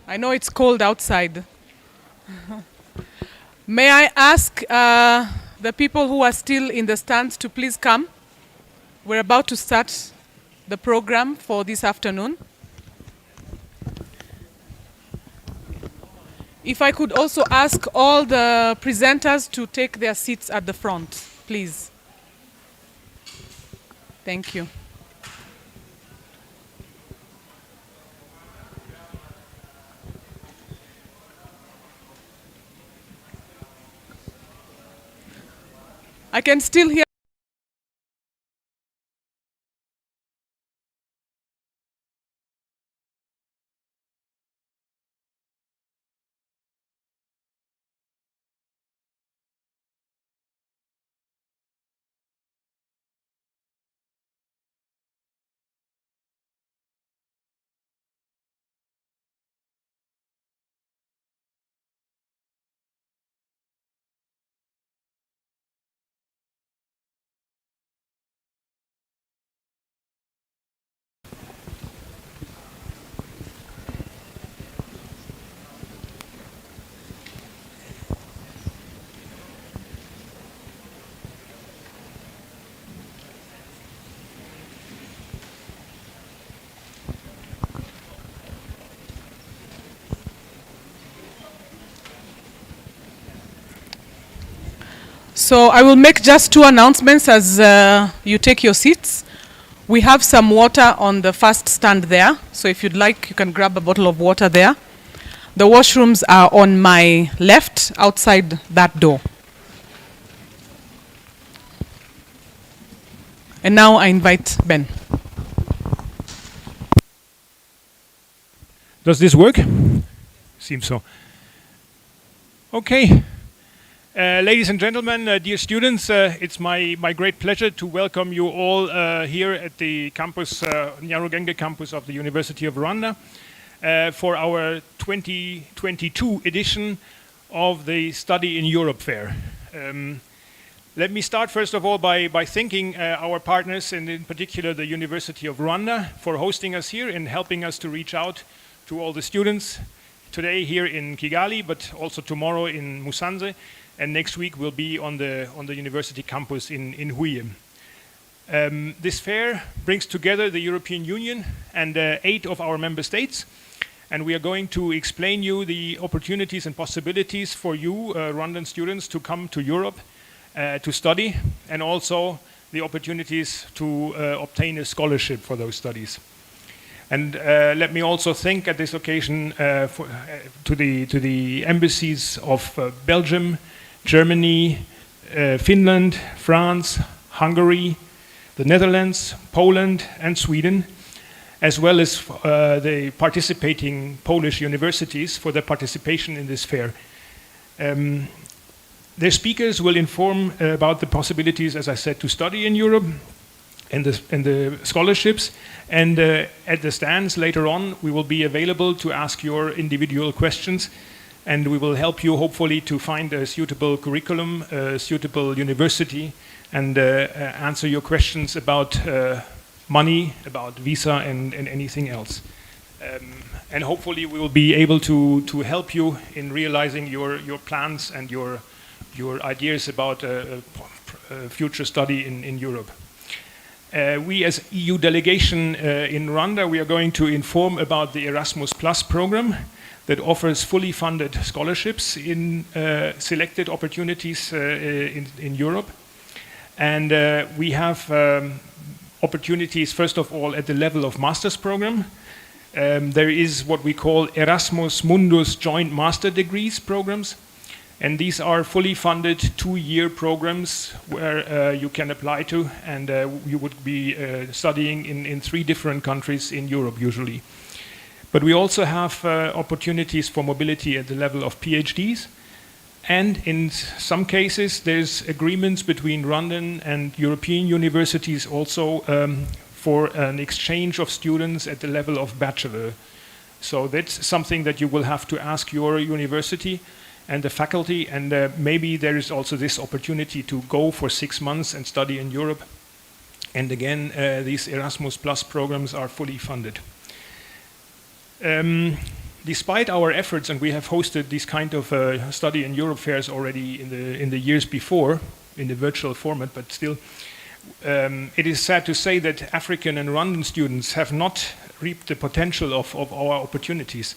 I know it's cold outside. May I ask the people who are still in the stands to please come? We're about to start the program for this afternoon. If I could also ask all the presenters to take their seats at the front, please. Thank you. I can still hear. So I will make just two announcements as you take your seats. We have some water on the first stand there, so if you'd like, you can grab a bottle of water there. The washrooms are on my left, outside that door. And now I invite Ben. Does this work? Seems so. Okay. Ladies and gentlemen, dear students, it's my great pleasure to welcome you all here at the campus, Nyarugenge campus of the University of Rwanda for our 2022 edition of the Study in Europe Fair. Let me start first of all by thanking our partners, and in particular the University of Rwanda, for hosting us here and helping us to reach out to all the students today here in Kigali, but also tomorrow in Musanze. And next week we'll be on the university campus in Huye. This fair brings together the European Union and 8 of our member states, and we are going to explain you the opportunities and possibilities for you Rwandan students to come to Europe to study, and also the opportunities to obtain a scholarship for those studies. And let me also thank at this occasion to the embassies of Belgium, Germany, Finland, France, Hungary, the Netherlands, Poland, and Sweden, as well as the participating Polish universities for their participation in this fair. Their speakers will inform about the possibilities, as I said, to study in Europe and the scholarships. And at the stands later on, we will be available to ask your individual questions. And we will help you, hopefully, to find a suitable curriculum, a suitable university, and answer your questions about money, about visa, and anything else. And hopefully, we will be able to help you in realizing your plans and your ideas about future study in Europe. We, as EU delegation in Rwanda, we are going to inform about the Erasmus Plus program that offers fully funded scholarships in selected opportunities in Europe. And we have opportunities, first of all, at the level of master's program. There is what we call Erasmus Mundus joint master degrees programs. And these are fully funded 2-year programs where you can apply to, and you would be studying in 3 different countries in Europe usually. But we also have opportunities for mobility at the level of PhDs. And in some cases, there's agreements between Rwandan and European universities also for an exchange of students at the level of bachelor. So that's something that you will have to ask your university and the faculty. And maybe there is also this opportunity to go for 6 months and study in Europe. And again, these Erasmus Plus programs are fully funded. The despite our efforts, and we have hosted this kind of study in Europe fairs already in the years before, in the virtual format, but still, it is sad to say that African and Rwandan students have not reaped the potential of our opportunities.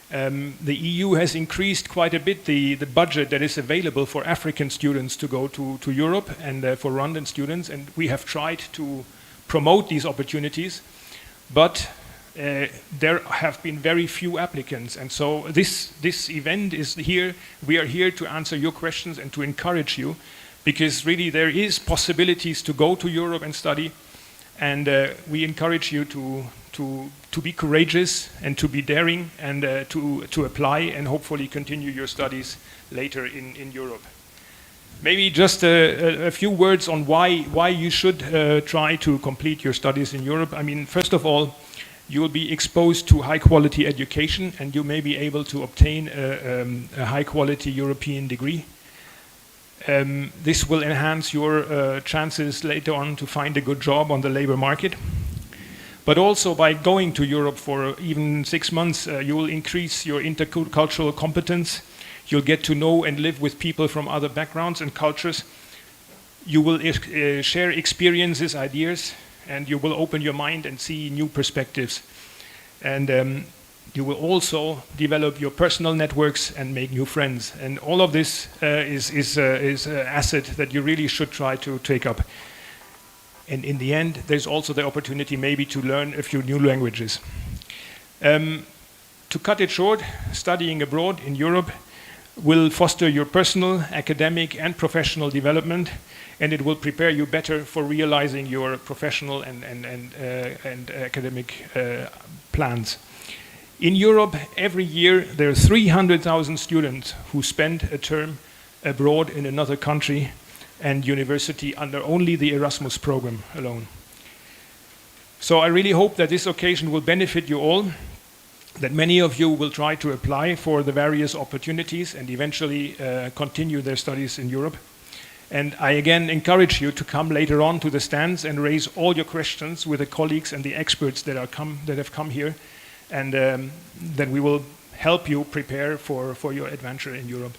The EU has increased quite a bit the budget that is available for African students to go to Europe and for Rwandan students, and we have tried to promote these opportunities, but there have been very few applicants, and so this event is here. We are here to answer your questions and to encourage you, because really there is possibilities to go to Europe and study, and we encourage you to be courageous and to be daring and to apply and hopefully continue your studies later in Europe. Maybe just a few words on why you should try to complete your studies in Europe. I mean, first of all, you will be exposed to high quality education, and you may be able to obtain a high quality European degree. This will enhance your chances later on to find a good job on the labor market. But also by going to Europe for even 6 months, you will increase your intercultural competence. You'll get to know and live with people from other backgrounds and cultures. You will share experiences, ideas, and you will open your mind and see new perspectives. And you will also develop your personal networks and make new friends. And all of this is an asset that you really should try to take up. And in the end, there's also the opportunity maybe to learn a few new languages. To cut it short, studying abroad in Europe will foster your personal, academic, and professional development, and it will prepare you better for realizing your professional and academic plans. In Europe, every year, there are 300,000 students who spend a term abroad in another country and university under only the Erasmus program alone. So I really hope that this occasion will benefit you all, that many of you will try to apply for the various opportunities and eventually continue their studies in Europe. And I again encourage you to come later on to the stands and raise all your questions with the colleagues and the experts that have come here, and that we will help you prepare for your adventure in Europe.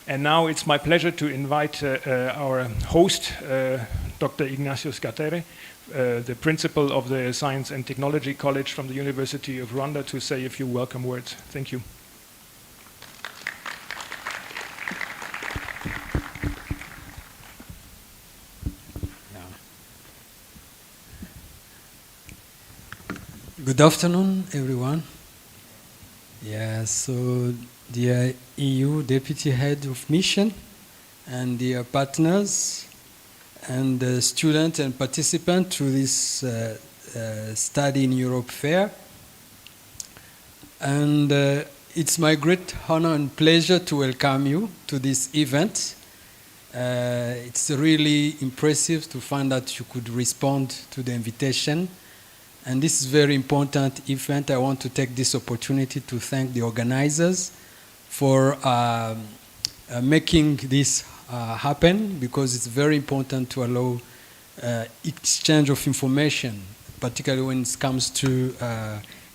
And now it's my pleasure to invite our host, Dr. Ignacio Scatere, the principal of the Science and Technology College from the University of Rwanda, to say a few welcome words. Thank you. Good afternoon, everyone. Yeah, so dear EU Deputy Head of Mission and dear partners and students and participants to this Study in Europe Fair. And it's my great honor and pleasure to welcome you to this event. It's really impressive to find that you could respond to the invitation. And this is a very important event. I want to take this opportunity to thank the organizers for making this happen, because it's very important to allow exchange of information, particularly when it comes to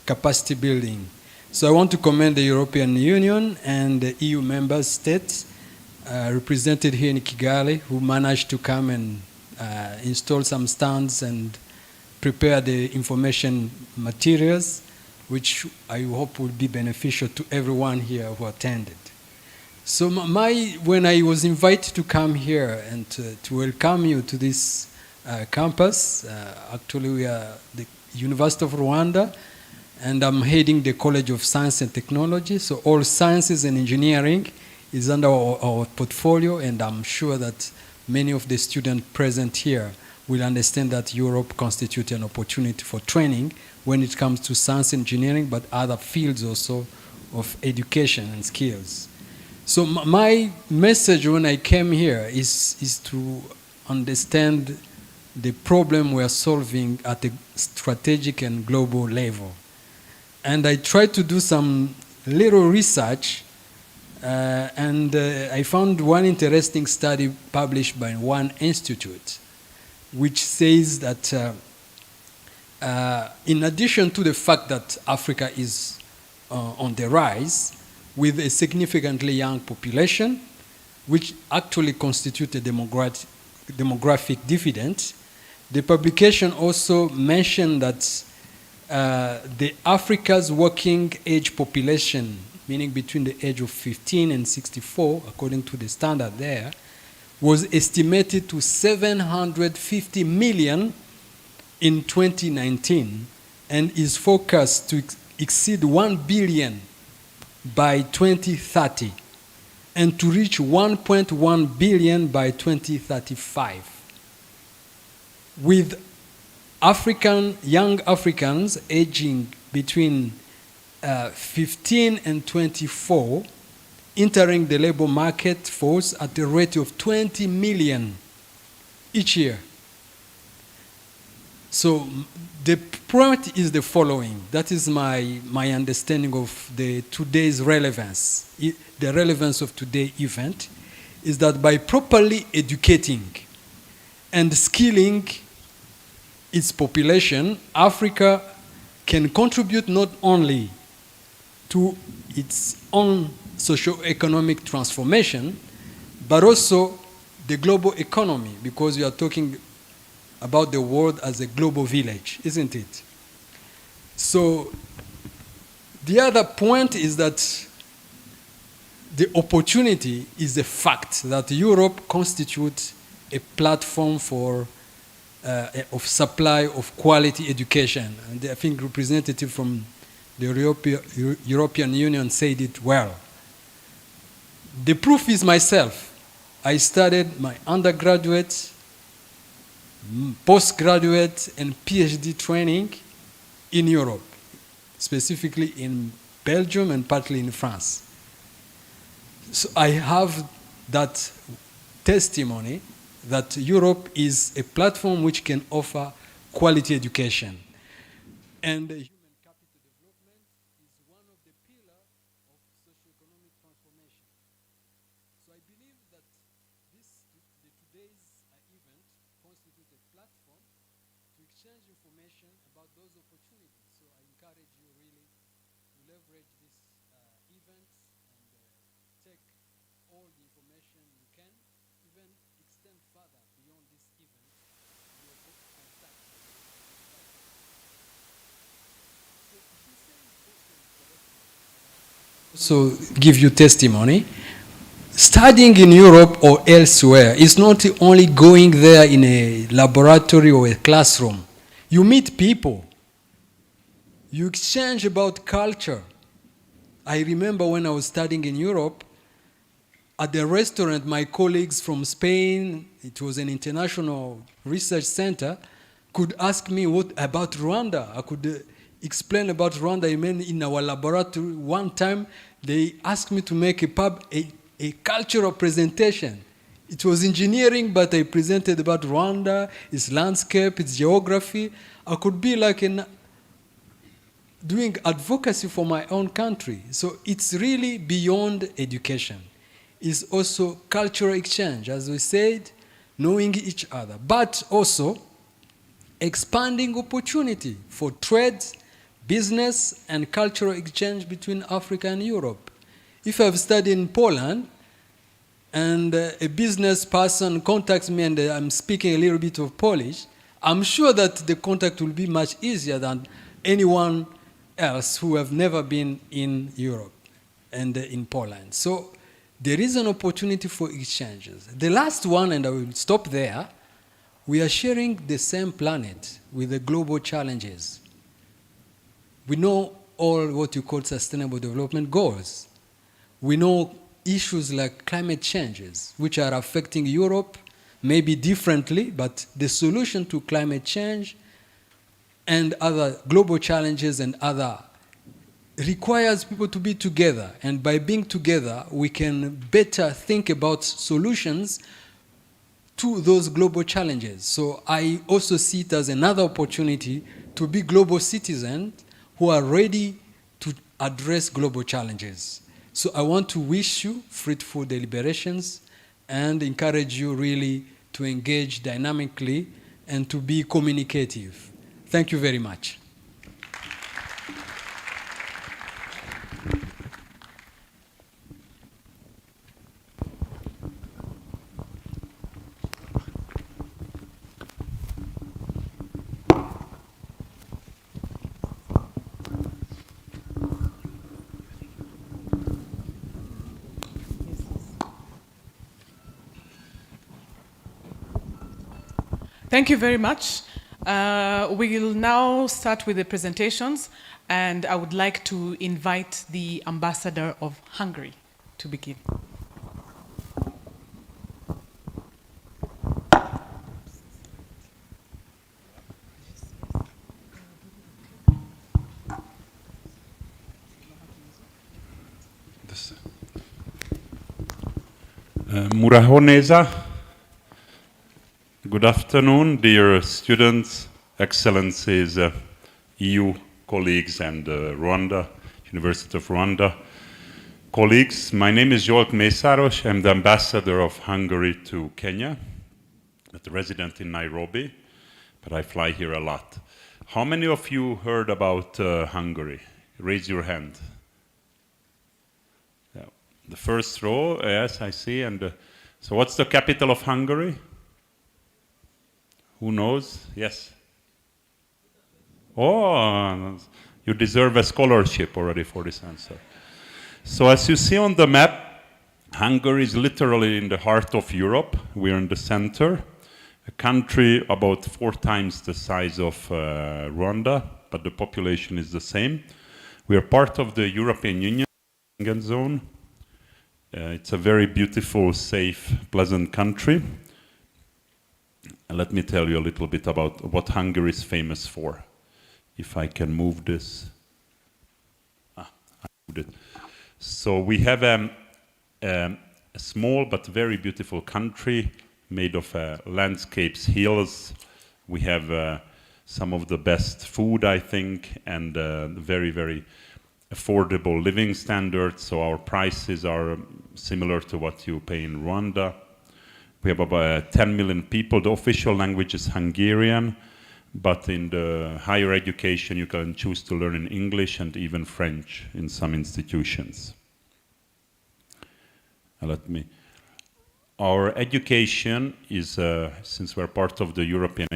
capacity building. So I want to commend the European Union and the EU member states represented here in Kigali, who managed to come and install some stands and prepare the information materials, which I hope will be beneficial to everyone here who attended. So when I was invited to come here and to welcome you to this campus, actually we are the University of Rwanda, and I'm heading the College of Science and Technology, so all sciences and engineering is under our portfolio, and I'm sure that many of the students present here will understand that Europe constitutes an opportunity for training when it comes to science engineering, but other fields also of education and skills. So my message when I came here is to understand the problem we are solving at a strategic and global level. And I tried to do some little research, and I found one interesting study published by one institute, which says that in addition to the fact that Africa is on the rise with a significantly young population, which actually constitute a demographic dividend. The publication also mentioned that the Africa's working age population, meaning between the age of 15 and 64, according to the standard there, was estimated to 750 million in 2019 and is forecast to exceed 1 billion by 2030 and to reach 1.1 billion by 2035. With young Africans aging between 15 and 24 entering the labor market force at a rate of 20 million each year. So the point is the following. That is my understanding of today's relevance. The relevance of today's event is that by properly educating and skilling its population, Africa can contribute not only to its own socio-economic transformation, but also the global economy, because we are talking about the world as a global village, isn't it? So the other point is that the opportunity is the fact that Europe constitutes a platform of supply of quality education. And I think representative from the European Union said it well. The proof is myself. I studied my undergraduate, postgraduate, and PhD training in Europe, specifically in Belgium and partly in France. So I have that testimony that Europe is a platform which can offer quality education. And human capital development is one of the pillars of socioeconomic transformation. So I believe that today's event constitutes a platform to exchange information about those opportunities. So I encourage you really to leverage this event and take all the information you can, even extend further beyond this event. So give you testimony. Studying in Europe or elsewhere is not only going there in a laboratory or a classroom. You meet people. You exchange about culture. I remember when I was studying in Europe, at the restaurant, my colleagues from Spain, it was an international research center, could ask me what about Rwanda. I could explain about Rwanda. I mean, in our laboratory, one time they asked me to make a cultural presentation. It was engineering, but I presented about Rwanda, its landscape, its geography. I could be like doing advocacy for my own country. So it's really beyond education. It's also cultural exchange, as we said, knowing each other, but also expanding opportunity for trade, business, and cultural exchange between Africa and Europe. If I've studied in Poland, and a business person contacts me and I'm speaking a little bit of Polish, I'm sure that the contact will be much easier than anyone else who have never been in Europe and in Poland. So there is an opportunity for exchanges. The last one, and I will stop there, we are sharing the same planet with the global challenges. We know all what you call sustainable development goals. We know issues like climate changes, which are affecting Europe, maybe differently, but the solution to climate change and other global challenges and other requires people to be together. And by being together, we can better think about solutions to those global challenges. So I also see it as another opportunity to be global citizens who are ready to address global challenges. So I want to wish you fruitful deliberations and encourage you really to engage dynamically and to be communicative. Thank you very much. Thank you very much. We'll now start with the presentations, and I would like to invite the ambassador of Hungary to begin. Murahoneza. Good afternoon, dear students, excellencies, EU colleagues, and University of Rwanda colleagues. My name is Zsolt Mészáros. I'm the ambassador of Hungary to Kenya, but resident in Nairobi, but I fly here a lot. How many of you heard about Hungary? Raise your hand. Yeah. The first row, yes, I see. And so what's the capital of Hungary? Who knows? Yes. Oh, you deserve a scholarship already for this answer. So as you see on the map, Hungary is literally in the heart of Europe. We're in the center. A country about 4 times the size of Rwanda, but the population is the same. We are part of the European Union Schengen zone. It's a very beautiful, safe, pleasant country. Let me tell you a little bit about what Hungary is famous for. If I can move this. I moved it. So we have a small but very beautiful country made of landscapes, hills. We have some of the best food, I think, and very, very affordable living standards. So our prices are similar to what you pay in Rwanda. We have about 10 million people. The official language is Hungarian, but in the higher education you can choose to learn in English and even French in some institutions. Our education is, since we're part of the European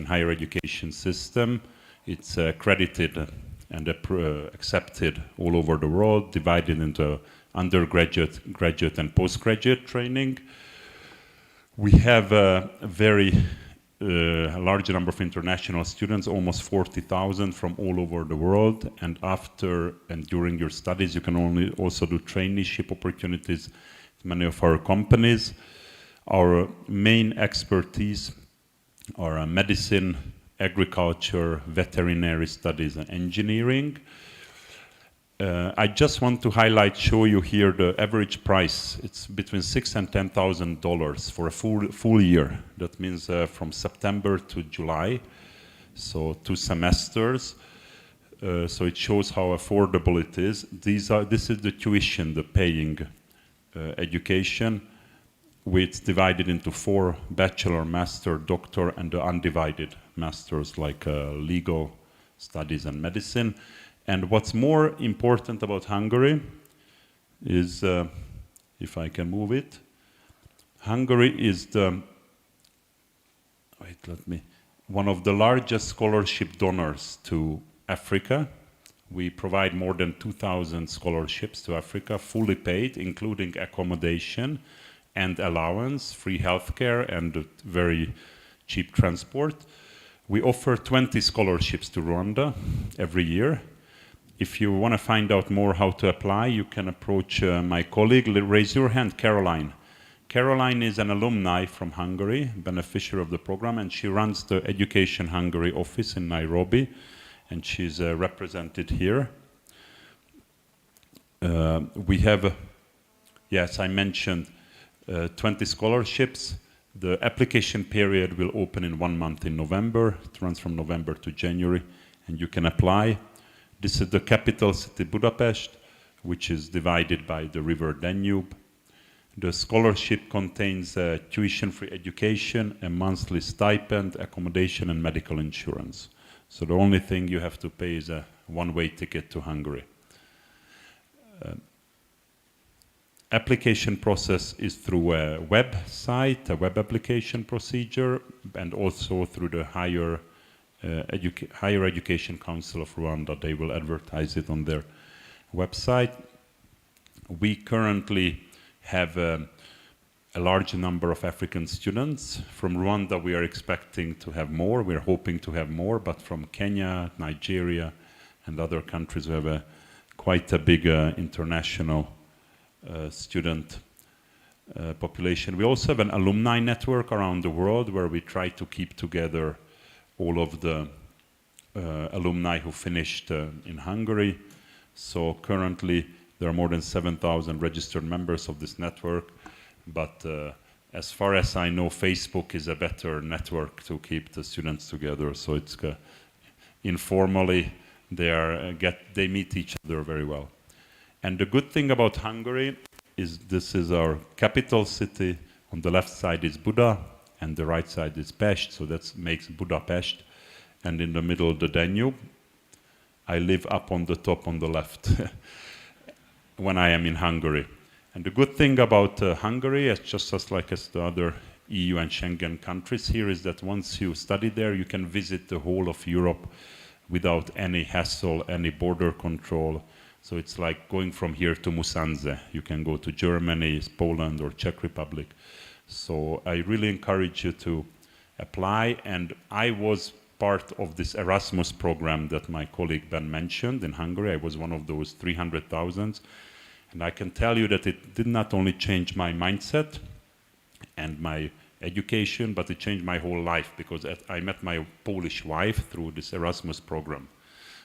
higher education system, it's accredited and accepted all over the world, divided into undergraduate, graduate, and postgraduate training. We have a very large number of international students, almost 40,000 from all over the world. And after and during your studies, you can also do traineeship opportunities with many of our companies. Our main expertise are medicine, agriculture, veterinary studies, and engineering. I just want to show you here the average price. It's between $6,000 and $10,000 for a full year. That means from September to July, so 2 semesters. So it shows how affordable it is. This is the tuition, the paying education. It's divided into 4: bachelor, master, doctor, and the undivided masters like legal studies and medicine. And what's more important about Hungary is, if I can move it, Hungary is one of the largest scholarship donors to Africa. We provide more than 2,000 scholarships to Africa, fully paid, including accommodation and allowance, free healthcare, and very cheap transport. We offer 20 scholarships to Rwanda every year. If you want to find out more how to apply, you can approach my colleague. Raise your hand, Caroline. Caroline is an alumni from Hungary, beneficiary of the program, and she runs the Education Hungary office in Nairobi, and she's represented here. We have, yes, I mentioned 20 scholarships. The application period will open in 1 month in November. It runs from November to January, and you can apply. This is the capital city, Budapest, which is divided by the river Danube. The scholarship contains tuition-free education, a monthly stipend, accommodation, and medical insurance. So the only thing you have to pay is a one-way ticket to Hungary. Application process is through a website, a web application procedure, and also through the Higher Education Council of Rwanda. They will advertise it on their website. We currently have a a large number of African students. From Rwanda, we are expecting to have more. We're hoping to have more, but from Kenya, Nigeria, and other countries, we have quite a big international student population. We also have an alumni network around the world where we try to keep together all of the alumni who finished in Hungary. So currently, there are more than 7,000 registered members of this network. But as far as I know, Facebook is a better network to keep the students together. So it's informally, they meet each other very well. And the good thing about Hungary is this is our capital city. On the left side is Buda, and the right side is Pest. So that makes Budapest. And in the middle, the Danube. I live up on the top on the left when I am in Hungary. And the good thing about Hungary, just as like as the other EU and Schengen countries here, is that once you study there, you can visit the whole of Europe without any hassle, any border control. So it's like going from here to Musanze. You can go to Germany, Poland, or Czech Republic. So I really encourage you to apply. And I was part of this Erasmus program that my colleague Ben mentioned in Hungary. I was one of those 300,000. And I can tell you that it did not only change my mindset and my education, but it changed my whole life, because I met my Polish wife through this Erasmus program.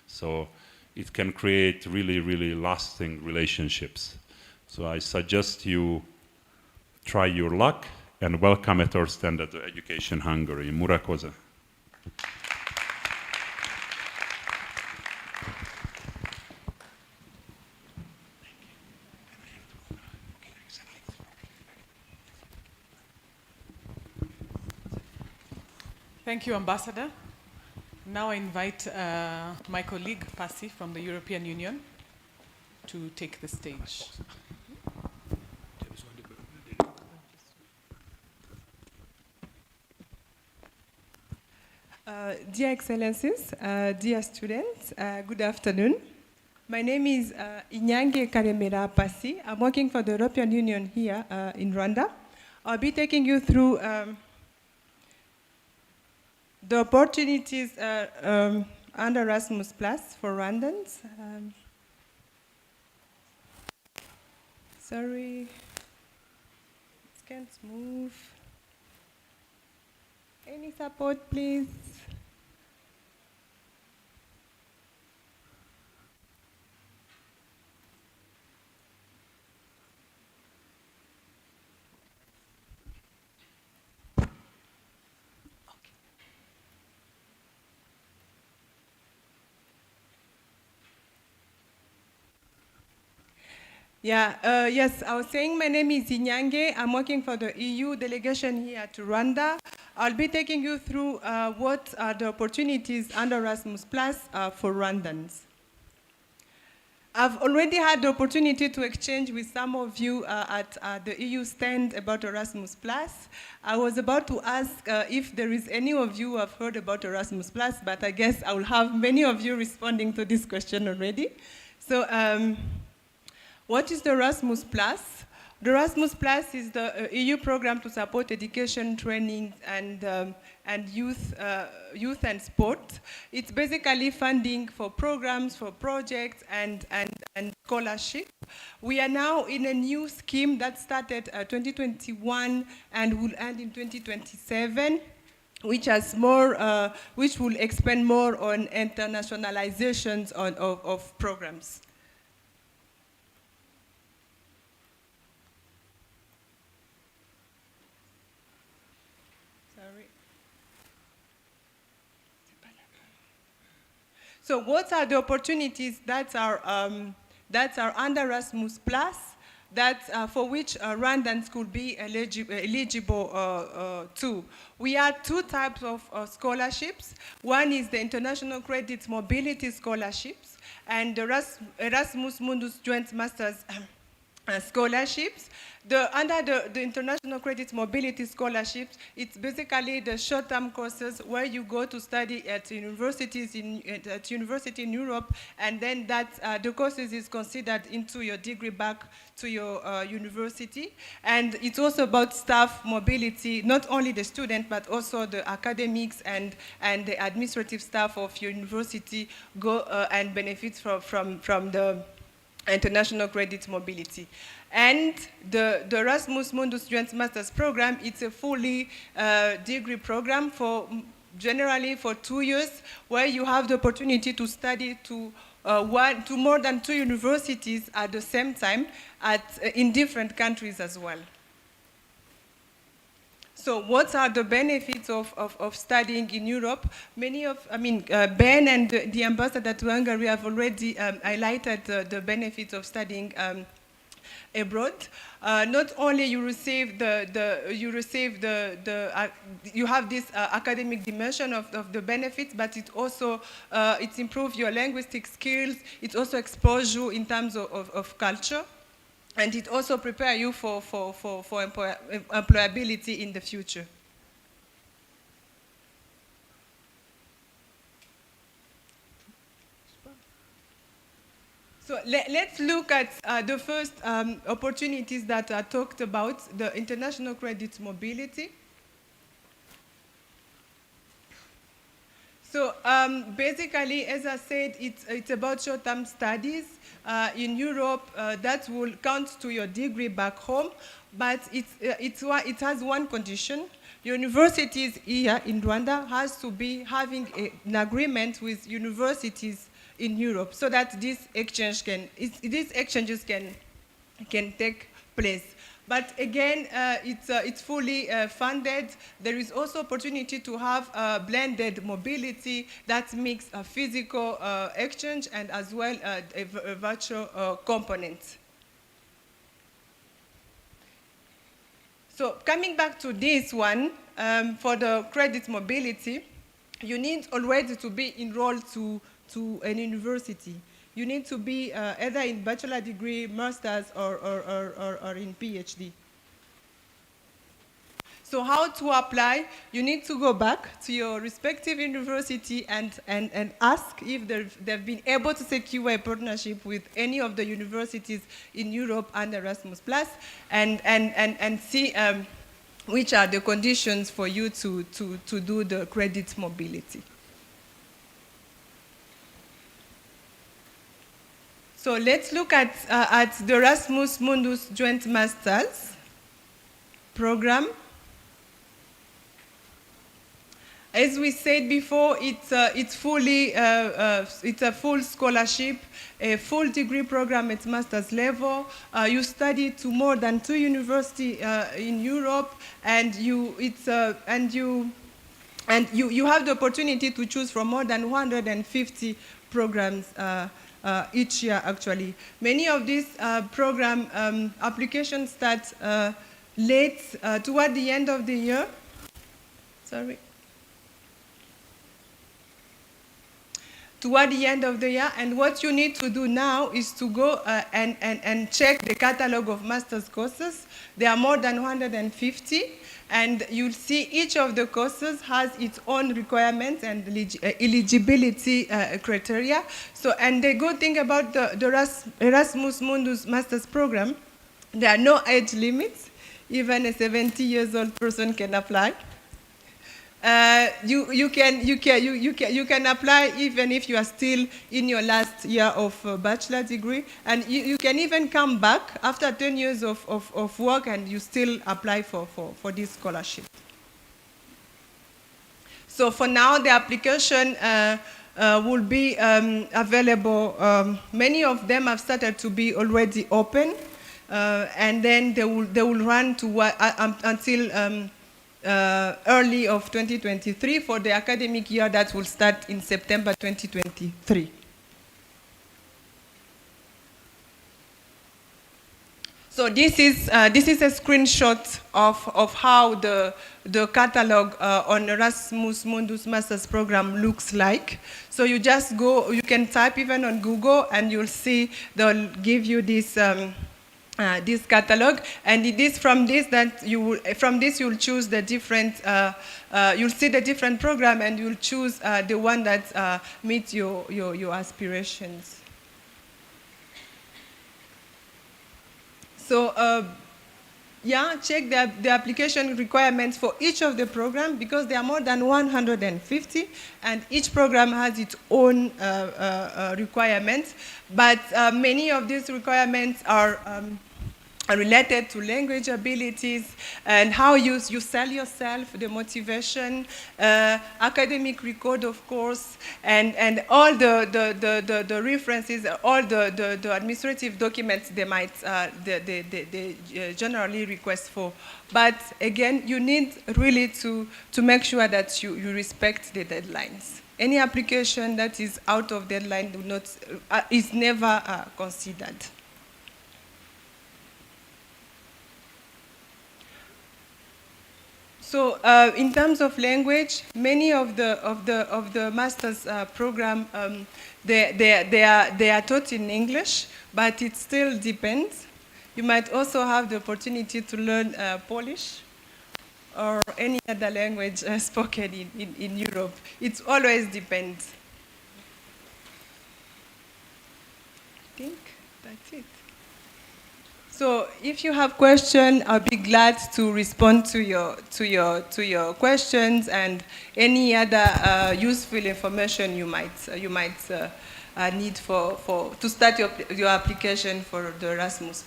So it can create really, really lasting relationships. So I suggest you try your luck, and welcome at our stand at Education Hungary. Murakoze. Thank you, Ambassador. Now I invite my colleague, Pasi, from the European Union to take the stage. Dear Excellencies, dear students, good afternoon. My name is Inyange Karemera Pasi. I'm working for the European Union here in Rwanda. I'll be taking you through the opportunities under Erasmus Plus for Rwandans. Sorry, it can't move. Any support, please? Yes, I was saying my name is Inyange. I'm working for the EU delegation here to Rwanda. I'll be taking you through what are the opportunities under Erasmus Plus for Rwandans. I've already had the opportunity to exchange with some of you at the EU stand about Erasmus Plus. I was about to ask if there is any of you who have heard about Erasmus Plus, but I guess I will have many of you responding to this question already. So, what is the Erasmus Plus? The Erasmus Plus is the EU program to support education, training, and youth and sport. It's basically funding for programs, for projects, and scholarship. We are now in a new scheme that started 2021 and will end in 2027. Which has more, which will expand more on internationalizations of programs. So what are the opportunities that are under Erasmus Plus, for which Rwandans could be eligible to? We have two types of scholarships. One is the International Credit Mobility Scholarships and the Erasmus Mundus Joint Masters scholarships. Under the International Credit Mobility Scholarships, it's basically the short-term courses where you go to study at universities at university in Europe, and then that the courses is considered into your degree back to your university. And it's also about staff mobility, not only the student, but also the academics and the administrative staff of your university go and benefit from the international credit mobility. And the Erasmus Mundus Student Masters Program, it's a fully degree program generally for 2 years, where you have the opportunity to study to more than 2 universities at the same time in different countries as well. So what are the benefits of studying in Europe? Ben and the ambassador to Hungary have already highlighted the benefits of studying abroad. Not only you have this academic dimension of the benefits, but it also it improves your linguistic skills. It also exposes you in terms of culture, and it also prepares you for employability in the future. So let's look at the first opportunities that are talked about, the international credit mobility. So basically, as I said, it's about short-term studies in Europe that will count to your degree back home, but it has one condition. Universities here in Rwanda has to be having an agreement with universities in Europe, so that these exchanges can take place. But again, it's fully funded. There is also opportunity to have blended mobility that makes a physical exchange and as well a virtual component. So coming back to this one, for the credit mobility, you need already to be enrolled to an university. You need to be either in bachelor degree, master's, or in PhD. So how to apply? You need to go back to your respective university and ask if they've been able to secure a partnership with any of the universities in Europe and Erasmus+, and see which are the conditions for you to do the credit mobility. So let's look at the Erasmus Mundus Joint Masters program. As we said before, it's a full scholarship, a full degree program at master's level. You study to more than 2 universities in Europe, and you have the opportunity to choose from more than 150 programs each year, actually. Many of these program applications start late, toward the end of the year. Toward the end of the year, and what you need to do now is to go and check the catalog of master's courses. There are more than 150, and you'll see each of the courses has its own requirements and eligibility criteria. So, and the good thing about the Erasmus Mundus Master's Program, there are no age limits. Even a 70-year-old person can apply. You can apply even if you are still in your last year of bachelor degree, and you can even come back after 10 years of work and you still apply for this scholarship. So for now, the application will be available. Many of them have started to be already open, and then they will run to until early of 2023 for the academic year that will start in September 2023. So this is a screenshot of how the catalog on Erasmus Mundus Masters Program looks like. So you just go, you can type even on Google, and you'll see they'll give you this this catalog, and it is from this that you will, from this you'll choose the different, you'll see the different program, and you'll choose the one that meets your aspirations. So yeah, check the application requirements for each of the programs, because there are more than 150, and each program has its own requirements. But many of these requirements are related to language abilities and how you sell yourself, the motivation, academic record, of course, and all the references, all the administrative documents they might they generally request for. But again, you need really to make sure that you respect the deadlines. Any application that is out of deadline is never considered. So in terms of language, many of the master's program, they are taught in English, but it still depends. You might also have the opportunity to learn Polish or any other language spoken in Europe. It always depends. I think that's it. So if you have questions, I'll be glad to respond to your questions and any other useful information you might need to start your application for the Erasmus+.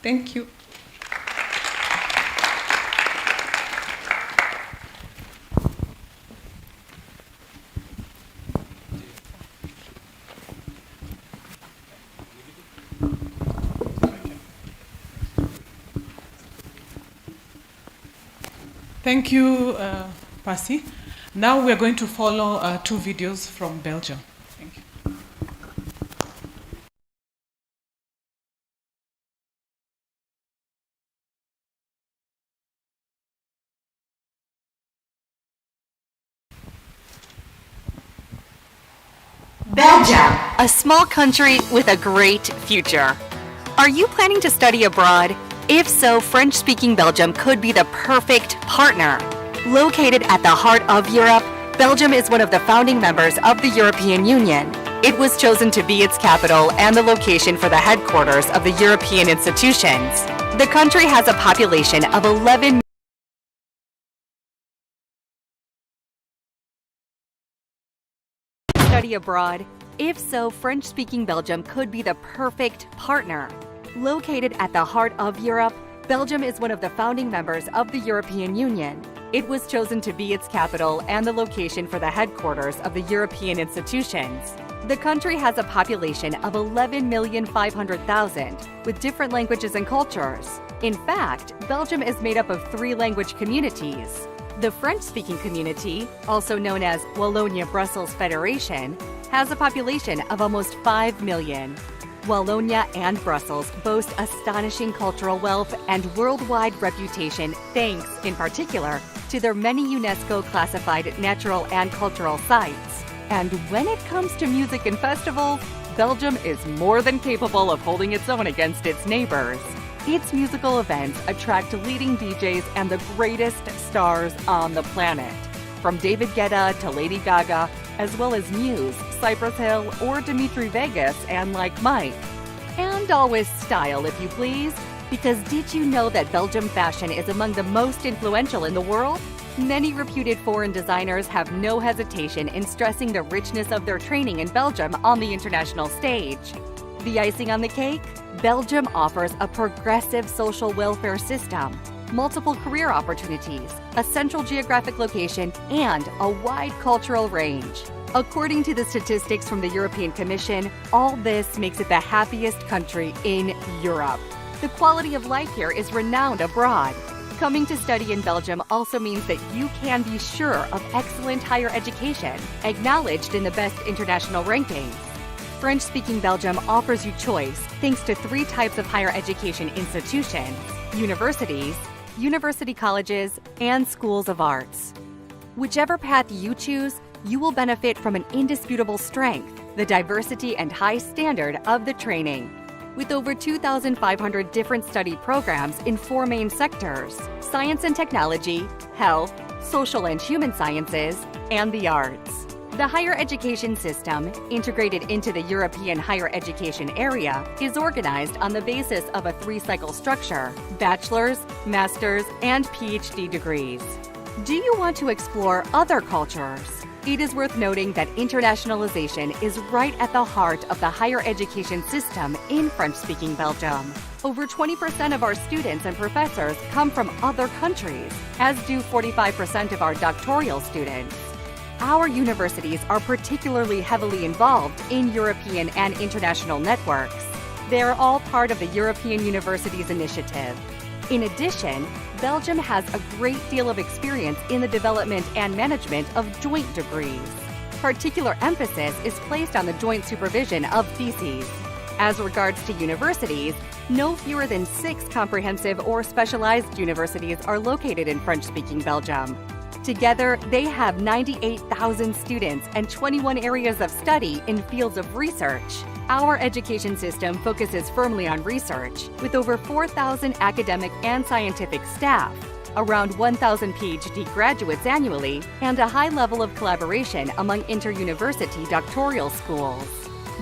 Thank you. Thank you, Pasi. Now we're going to follow 2 videos from Belgium. Thank you. Belgium, a small country with a great future. Are you planning to study abroad? If so, French-speaking Belgium could be the perfect partner. Located at the heart of Europe, Belgium is one of the founding members of the European Union. It was chosen to be its capital and the location for the headquarters of the European institutions. The country has a population of 11 study abroad. If so, French-speaking Belgium could be the perfect partner. Located at the heart of Europe, Belgium is one of the founding members of the European Union. It was chosen to be its capital and the location for the headquarters of the European institutions. The country has a population of 11,500,000 with different languages and cultures. In fact, Belgium is made up of 3 language communities. The French-speaking community, also known as Wallonia-Brussels Federation, has a population of almost 5 million. Wallonia and Brussels boast astonishing cultural wealth and worldwide reputation thanks, in particular, to their many UNESCO-classified natural and cultural sites. And when it comes to music and festivals, Belgium is more than capable of holding its own against its neighbors. Its musical events attract leading DJs and the greatest stars on the planet, from David Guetta to Lady Gaga, as well as Muse, Cypress Hill, or Dimitri Vegas and Like Mike. And always style, if you please, because did you know that Belgium fashion is among the most influential in the world? Many reputed foreign designers have no hesitation in stressing the richness of their training in Belgium on the international stage. The icing on the cake? Belgium offers a progressive social welfare system, multiple career opportunities, a central geographic location, and a wide cultural range. According to the statistics from the European Commission, all this makes it the happiest country in Europe. The quality of life here is renowned abroad. Coming to study in Belgium also means that you can be sure of excellent higher education, acknowledged in the best international rankings. French-speaking Belgium offers you choice thanks to 3 types of higher education institutions: universities, university colleges, and schools of arts. Whichever path you choose, you will benefit from an indisputable strength, the diversity and high standard of the training. with over 2,500 different study programs in 4 main sectors: science and technology, health, social and human sciences, and the arts. The higher education system, integrated into the European higher education area, is organized on the basis of a 3-cycle structure: bachelor's, master's, and PhD degrees. Do you want to explore other cultures? It is worth noting that internationalization is right at the heart of the higher education system in French-speaking Belgium. Over 20% of our students and professors come from other countries, as do 45% of our doctoral students. Our universities are particularly heavily involved in European and international networks. They are all part of the European Universities Initiative. In addition, Belgium has a great deal of experience in the development and management of joint degrees. Particular emphasis is placed on the joint supervision of theses. As regards to universities, no fewer than 6 comprehensive or specialized universities are located in French-speaking Belgium. Together, they have 98,000 students and 21 areas of study in fields of research. Our education system focuses firmly on research, with over 4,000 academic and scientific staff, around 1,000 PhD graduates annually, and a high level of collaboration among inter-university doctoral schools.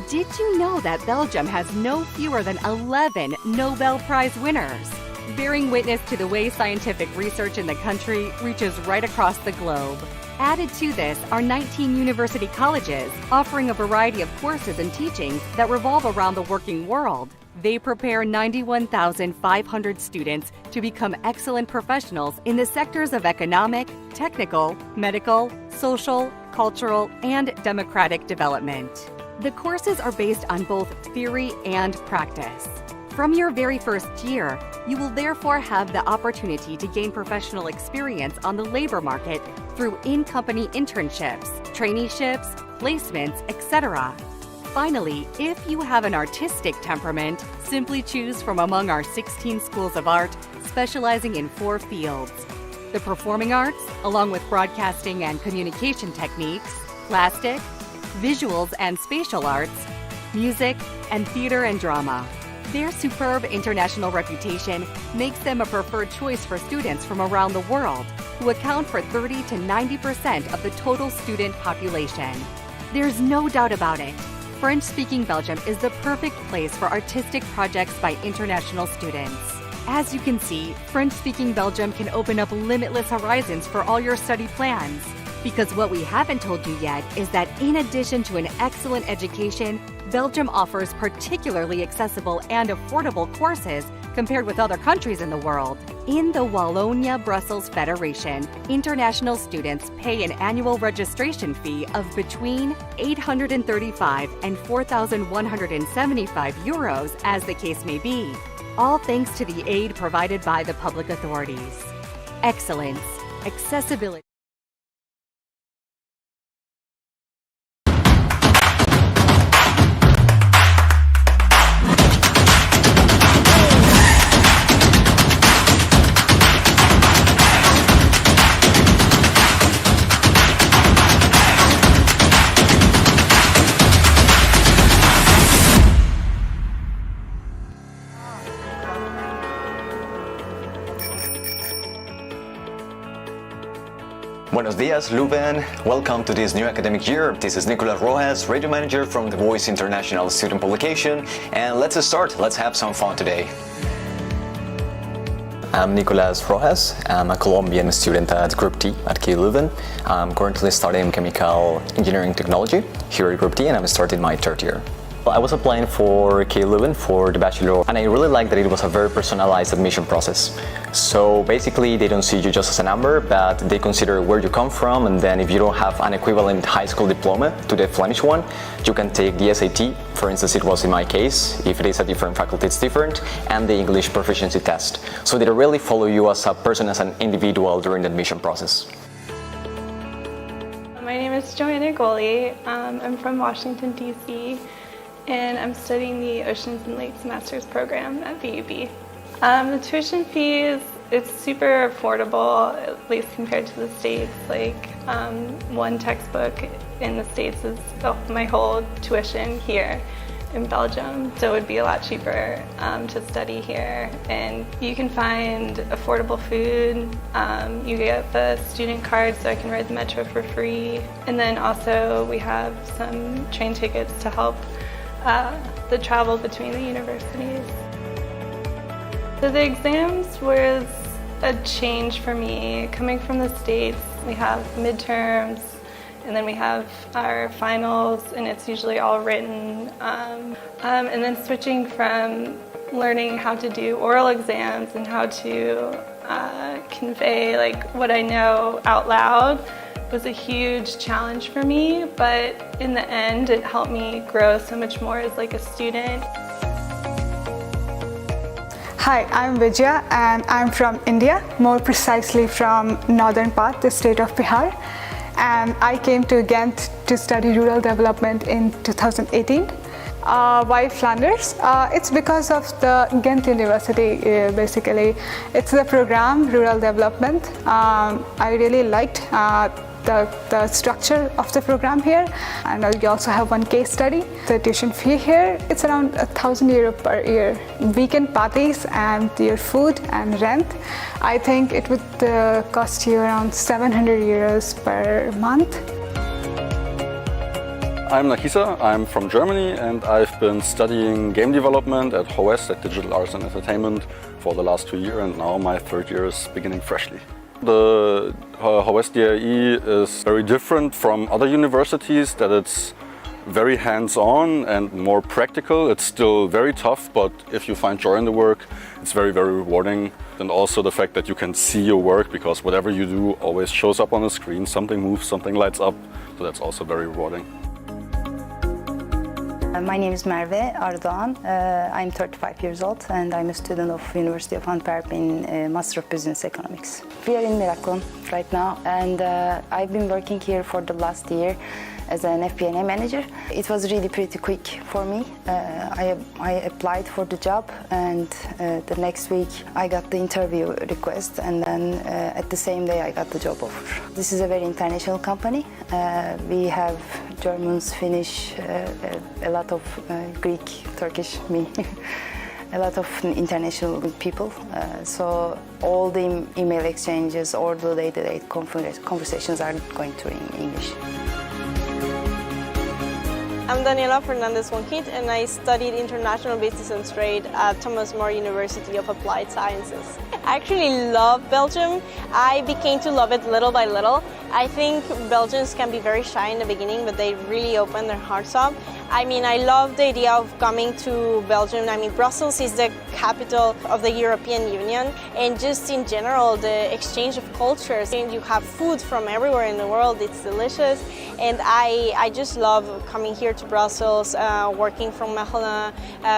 Did you know that Belgium has no fewer than 11 Nobel Prize winners, bearing witness to the way scientific research in the country reaches right across the globe? Added to this are 19 university colleges offering a variety of courses and teachings that revolve around the working world. They prepare 91,500 students to become excellent professionals in the sectors of economic, technical, medical, social, cultural, and democratic development. The courses are based on both theory and practice. From your very first year, you will therefore have the opportunity to gain professional experience on the labor market through in-company internships, traineeships, placements, etc. Finally, if you have an artistic temperament, simply choose from among our 16 schools of art specializing in 4 fields: the performing arts, along with broadcasting and communication techniques, plastic, visuals and spatial arts, music, and theater and drama. Their superb international reputation makes them a preferred choice for students from around the world, who account for 30 to 90% of the total student population. There's no doubt about it. French-speaking Belgium is the perfect place for artistic projects by international students. As you can see, French-speaking Belgium can open up limitless horizons for all your study plans. Because what we haven't told you yet is that in addition to an excellent education, Belgium offers particularly accessible and affordable courses compared with other countries in the world. In the Wallonia-Brussels Federation, international students pay an annual registration fee of between 835 and 4,175 euros, as the case may be, all thanks to the aid provided by the public authorities. Excellence, accessibility. Buenos dias, Leuven. Welcome to this new academic year. This is Nicolas Rojas, radio manager from the Voice International Student Publication. And let's start. Let's have some fun today. I'm Nicolas Rojas. I'm a Colombian student at Group T at KU Leuven. I'm currently studying chemical engineering technology here at Group T, and I'm starting my 3rd year. I was applying for KU Leuven for the bachelor, and I really liked that it was a very personalized admission process. So basically, they don't see you just as a number, but they consider where you come from, and then if you don't have an equivalent high school diploma to the Flemish one, you can take the SAT. For instance, it was in my case. If it is a different faculty, it's different, and the English proficiency test. So they really follow you as a person, as an individual during the admission process. My name is Joanna Goley. I'm from Washington, D.C., and I'm studying the Oceans and Lakes Master's Program at VUB. The tuition fees, it's super affordable, at least compared to the States. Like one textbook in the States is my whole tuition here. in Belgium, so it would be a lot cheaper to study here. And you can find affordable food. You get the student card, so I can ride the metro for free. And then also we have some train tickets to help the travel between the universities. So the exams was a change for me. Coming from the States, we have midterms, and then we have our finals, and it's usually all written. And then switching from learning how to do oral exams and how to convey like what I know out loud was a huge challenge for me, but in the end it helped me grow so much more as like a student. Hi, I'm Vijaya and I'm from India, more precisely from northern part, the state of Bihar. And I came to Ghent to study rural development in 2018. Why Flanders? It's because of the Ghent University, basically. It's the program, Rural Development. I really liked the structure of the program here, and we also have one case study. The tuition fee here, it's around €1,000 per year. Weekend parties and your food and rent, I think it would cost you around €700 per month. I'm Nakisa, I'm from Germany, and I've been studying game development at HOS, at Digital Arts and Entertainment, for the last 2 years, and now my third year is beginning freshly. The HOS DRE is very different from other universities, that it's very hands-on and more practical. It's still very tough, but if you find joy in the work, it's very, very rewarding. And also the fact that you can see your work, because whatever you do always shows up on the screen, something moves, something lights up, so that's also very rewarding. My name is Merve Ardoğan. I'm 35 years old and I'm a student of University of Antwerp in Master of Business Economics. We are in Miraklon right now, and I've been working here for the last year as an FP&A manager. It was really pretty quick for me. I applied for the job, and the next week I got the interview request, and then at the same day I got the job offer. This is a very international company. We have Germans, Finnish, a lot of Greek, Turkish, me. A lot of international people, so all the email exchanges or the day-to-day conversations are going to in English. I'm Daniela Fernandez Wonquit, and I studied International Business and Trade at Thomas More University of Applied Sciences. I actually love Belgium. I became to love it little by little. I think Belgians can be very shy in the beginning, but they really open their hearts up. I mean, I love the idea of coming to Belgium. I mean, Brussels is the capital of the European Union, and just in general, the exchange of cultures. And you have food from everywhere in the world. It's delicious, and I just love coming here to Brussels, working from Mechelen,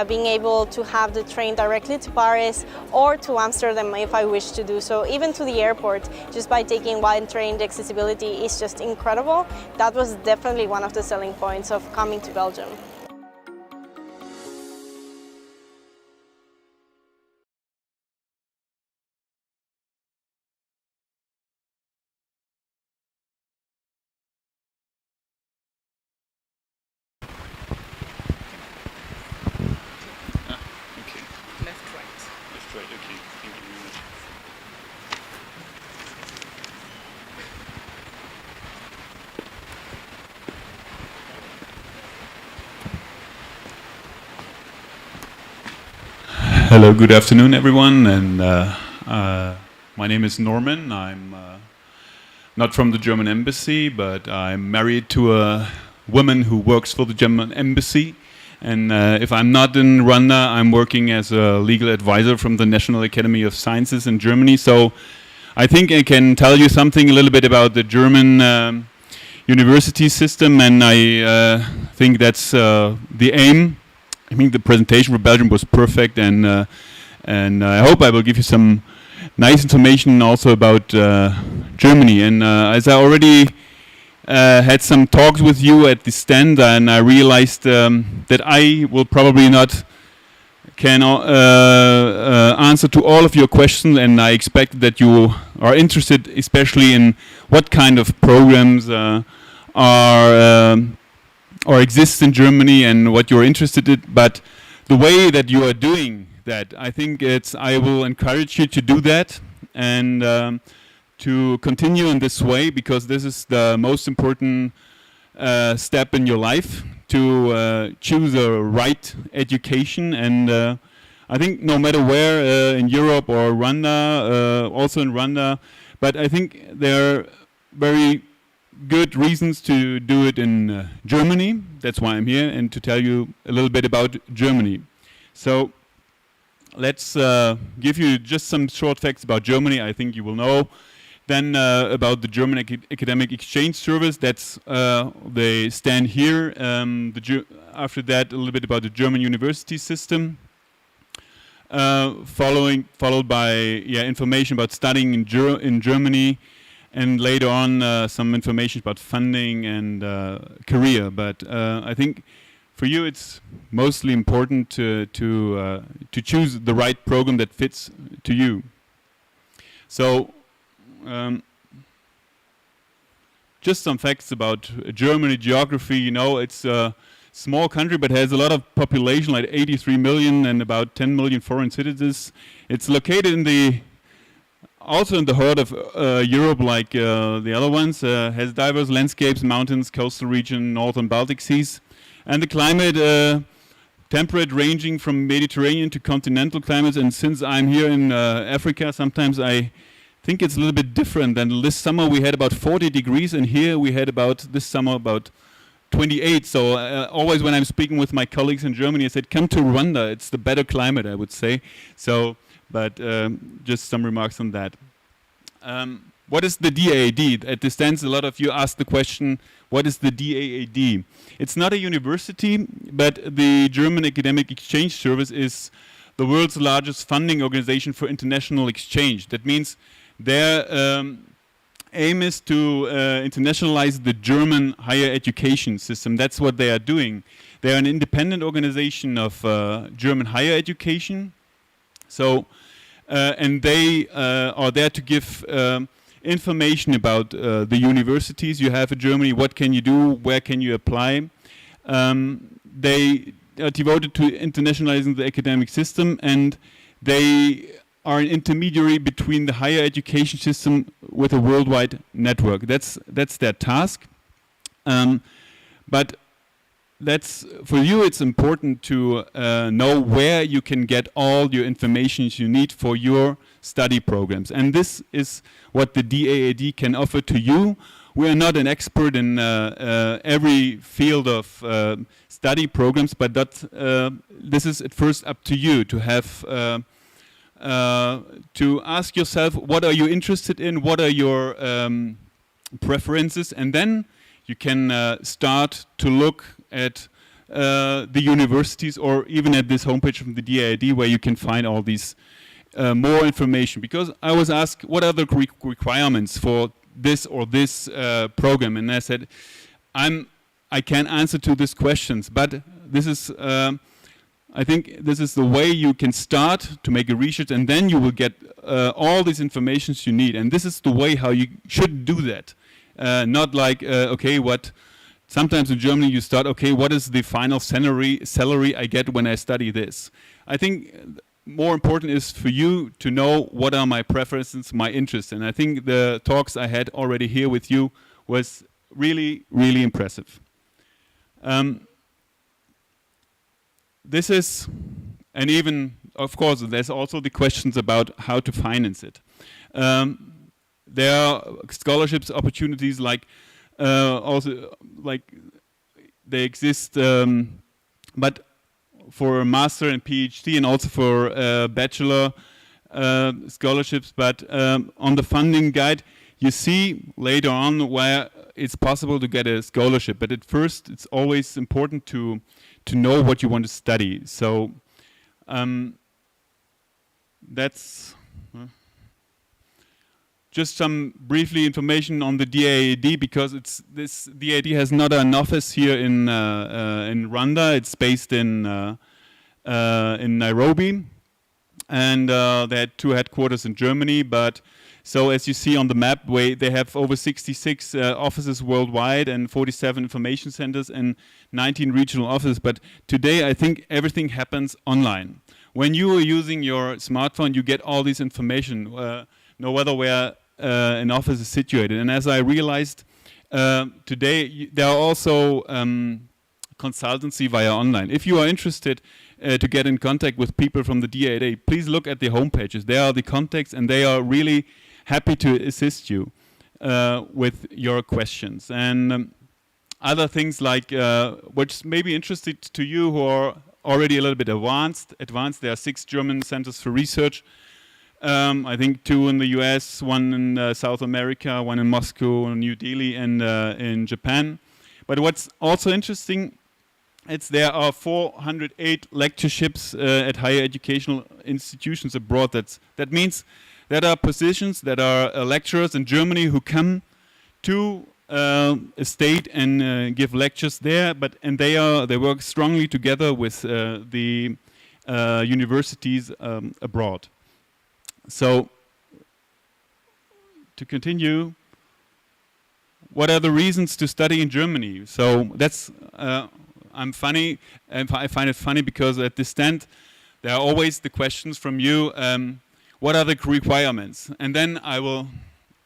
being able to have the train directly to Paris or to Amsterdam if I wish to do so, even to the airport. Just by taking one train, the accessibility is just incredible. That was definitely one of the selling points of coming to Belgium. Hello, good afternoon, everyone. And my name is Norman. I'm not from the German embassy, but I'm married to a woman who works for the German embassy. And if I'm not in Rwanda, I'm working as a legal advisor from the National Academy of Sciences in Germany. So I think I can tell you something a little bit about the German university system, and I think that's the aim. I think the presentation for Belgium was perfect, and I hope I will give you some nice information also about Germany. And as I already had some talks with you at the stand, and I realized that I will probably not can answer to all of your questions, and I expect that you are interested especially in what kind of programs are or exists in Germany and what you're interested in, but the way that you are doing that, I think I will encourage you to do that and to continue in this way, because this is the most important step in your life, to choose a right education. And I think no matter where in Europe or Rwanda, also in Rwanda, but I think there are very good reasons to do it in Germany. That's why I'm here, and to tell you a little bit about Germany. So let's give you just some short facts about Germany. I think you will know. Then about the German Academic Exchange Service. That's they stand here. After that, a little bit about the German university system. Followed by information about studying in Germany. And later on, some information about funding and career. But I think for you, it's mostly important to choose the right program that fits to you. So, just some facts about Germany geography. You know, it's a small country, but has a lot of population, like 83 million, and about 10 million foreign citizens. It's located also in the heart of Europe, like the other ones, has diverse landscapes, mountains, coastal region, northern Baltic seas, and the climate temperate, ranging from Mediterranean to continental climates. And since I'm here in Africa, sometimes I think it's a little bit different. Than this summer we had about 40 degrees, and here we had this summer about 28. So always when I'm speaking with my colleagues in Germany, I said, come to Rwanda, it's the better climate, I would say. So. But just some remarks on that. What is the DAAD? At this distance, a lot of you ask the question, what is the DAAD? It's not a university, but the German Academic Exchange Service is the world's largest funding organization for international exchange. That means their aim is to internationalize the German higher education system. That's what they are doing. They are an independent organization of German higher education. So, and they are there to give information about the universities you have in Germany. What can you do? Where can you apply? They are devoted to internationalizing the academic system, and they are an intermediary between the higher education system with a worldwide network. That's their task. But for you, it's important to know where you can get all your information you need for your study programs. And this is what the DAAD can offer to you. We are not an expert in every field of study programs, but this is at first up to you to have to ask yourself, what are you interested in? What are your preferences? And then you can start to look at the universities, or even at this homepage from the DAAD, where you can find all these more information. Because I was asked, what are the requirements for this or this program? And I said, I can't answer to these questions, but this is, I think this is the way you can start to make a research, and then you will get all these informations you need. And this is the way how you should do that. Not like, okay, sometimes in Germany you start, okay, what is the final salary I get when I study this? I think more important is for you to know what are my preferences, my interests. And I think the talks I had already here with you was really, really impressive. This is, and even, of course, there's also the questions about how to finance it. There are scholarships opportunities like also like they exist, but for a master and PhD, and also for bachelor scholarships. But on the funding guide, you see later on where it's possible to get a scholarship. But at first, it's always important to know what you want to study. So that's. Just some briefly information on the DAAD, because this DAAD has not an office here in Rwanda. It's based in Nairobi, and they had 2 headquarters in Germany. But so as you see on the map, they have over 66 offices worldwide and 47 information centers and 19 regional offices. But today, I think everything happens online. When you are using your smartphone, you get all this information, no matter where an office is situated. And as I realized today, there are also consultancy via online. If you are interested to get in contact with people from the DAA, please look at the homepages. There are the contacts, and they are really happy to assist you with your questions. And other things like, which may be interested to you who are already a little bit advanced. There are 6 German centers for research. I think 2 in the US, 1 in South America, 1 in Moscow, New Delhi, and in Japan. But what's also interesting, there are 408 lectureships at higher educational institutions abroad. That means there are positions that are lecturers in Germany who come to a state and give lectures there. And they work strongly together with the universities abroad. So to continue, what are the reasons to study in Germany? So that's I'm funny, and I find it funny because at this stand there are always the questions from you. What are the requirements? And then I will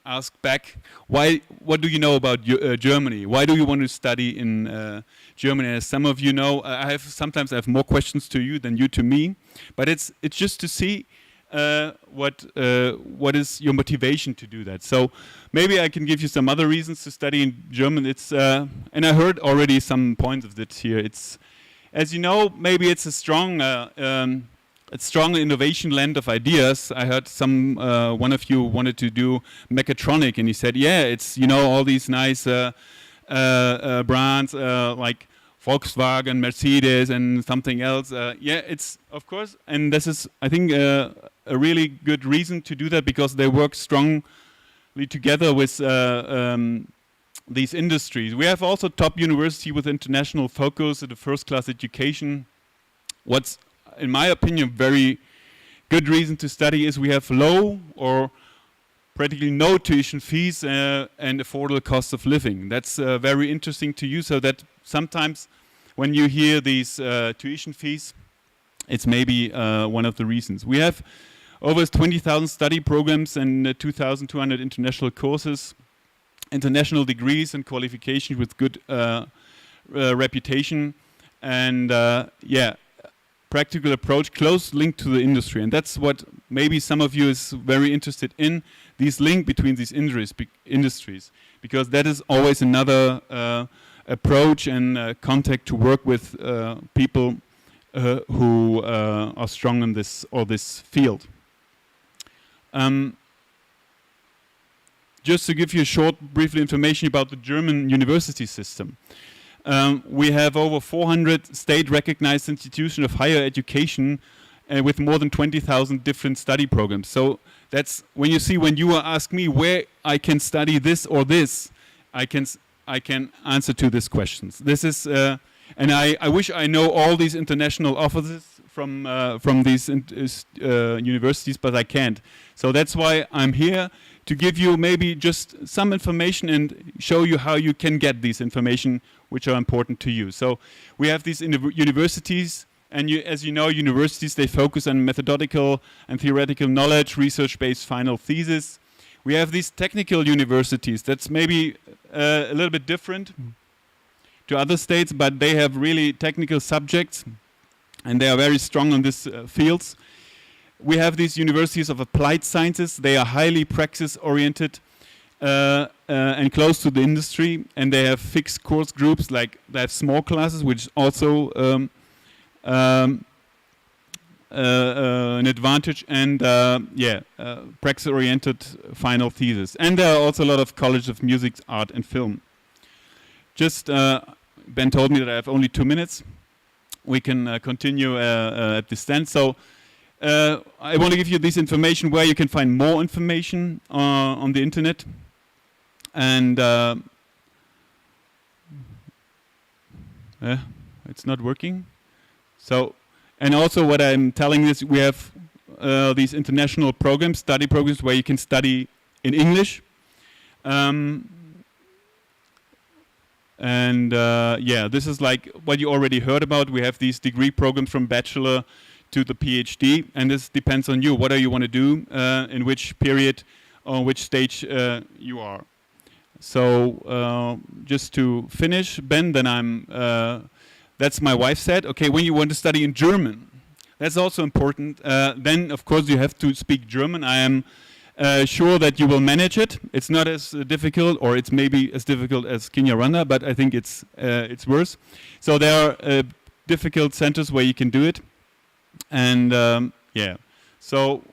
ask back, what do you know about Germany? Why do you want to study in Germany? As some of you know, sometimes I have more questions to you than you to me. But it's just to see what is your motivation to do that. So maybe I can give you some other reasons to study in German. And I heard already some points of it here. It's, as you know, maybe it's a strong innovation land of ideas. I heard one of you wanted to do mechatronic, and he said, yeah, it's, all these nice brands like Volkswagen, Mercedes, and something else. Yeah, it's, of course, and this is, I think, a really good reason to do that, because they work strongly together with these industries. We have also top university with international focus and a first-class education. What's, in my opinion, very good reason to study is we have low or practically no tuition fees and affordable cost of living. That's very interesting to you, so that sometimes when you hear these tuition fees, it's maybe one of the reasons. We have over 20,000 study programs and 2,200 international courses, international degrees and qualifications with good reputation, and practical approach, close link to the industry. And that's what maybe some of you is very interested in, this link between these industries, because that is always another approach and contact to work with people who are strong in this field. Just to give you a short, briefly information about the German university system. We have over 400 state-recognized institutions of higher education with more than 20,000 different study programs. So that's when you ask me where I can study this or this, I can answer to these questions. This is, and I wish I know all these international offices from these universities, but I can't. So that's why I'm here, to give you maybe just some information and show you how you can get these information which are important to you. So we have these universities, and as you know, universities, they focus on methodological and theoretical knowledge, research-based final thesis. We have these technical universities. That's maybe a little bit different to other states, but they have really technical subjects, and they are very strong on these fields. We have these universities of applied sciences. They are highly praxis-oriented and close to the industry, and they have fixed course groups, like they have small classes, which also an advantage, and praxis-oriented final thesis. And there are also a lot of colleges of music, art, and film. Just Ben told me that I have only 2 minutes. We can continue at this stand. So I want to give you this information where you can find more information on the internet. And it's not working. So, and also what I'm telling is we have these international programs, study programs, where you can study in English. Yeah, this is like what you already heard about. We have these degree programs from bachelor to the PhD, and this depends on you. What do you want to do, in which period, or which stage you are. So just to finish, Ben, then that's my wife said, okay, when you want to study in German, that's also important. Then, of course, you have to speak German. I am sure that you will manage it. It's not as difficult, or it's maybe as difficult as Kinyarwanda, but I think it's worse. So there are difficult centers where you can do it. And yeah, so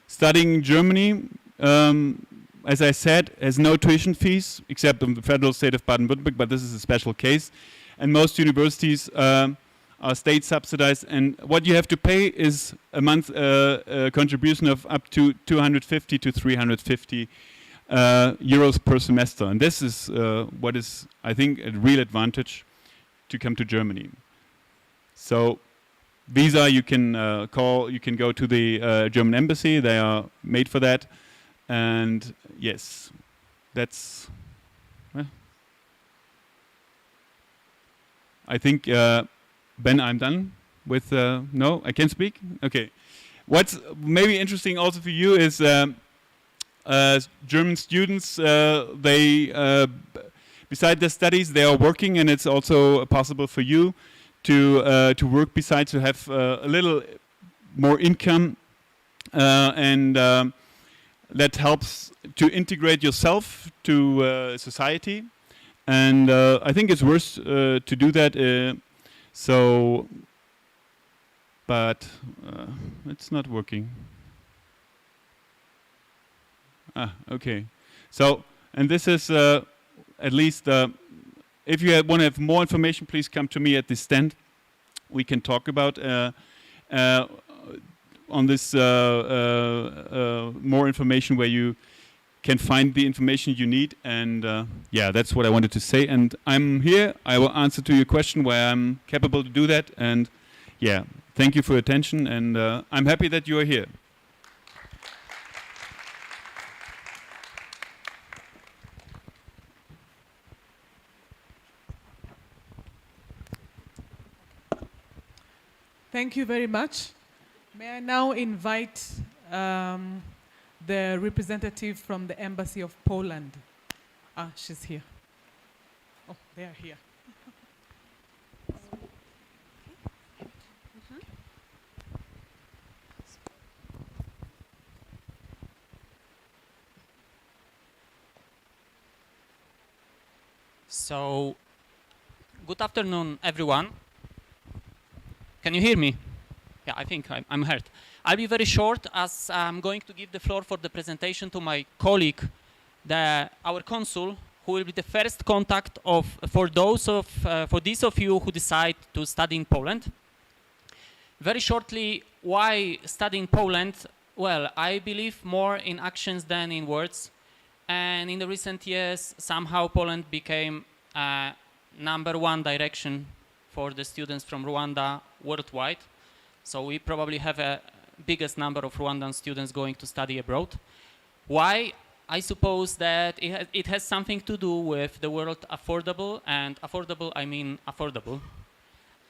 studying in Germany, as I said, has no tuition fees, except in the federal state of Baden-Württemberg, but this is a special case. And most universities are state subsidized, and what you have to pay is a month contribution of up to 250 to 350 euros per semester. And this is what is, I think, a real advantage to come to Germany. So visa you can call, you can go to the German embassy, they are made for that. And yes, that's, I think, Ben, I'm done with, no, I can speak? Okay. What's maybe interesting also for you is German students, they, beside their studies, they are working, and it's also possible for you to work besides, to have a little more income, and that helps to integrate yourself to society. And I think it's worth to do that. So, but it's not working. Ah, okay. So, and this is at least, if you want to have more information, please come to me at the stand. We can talk about on this more information where you can find the information you need. And yeah, that's what I wanted to say. And I'm here. I will answer to your question where I'm capable to do that. And yeah, thank you for your attention. And I'm happy that you are here. Thank you very much. May I now invite the representative from the Embassy of Poland. Ah, she's here. Oh, they are here. So, good afternoon, everyone. Can you hear me? Yeah, I think I'm heard. I'll be very short, as I'm going to give the floor for the presentation to my colleague, our consul, who will be the first contact for those of you who decide to study in Poland. Very shortly, why study in Poland? Well, I believe more in actions than in words. And in the recent years, somehow Poland became #1 direction for the students from Rwanda worldwide. So we probably have a biggest number of Rwandan students going to study abroad. Why? I suppose that it has something to do with the word affordable, and affordable, I mean affordable,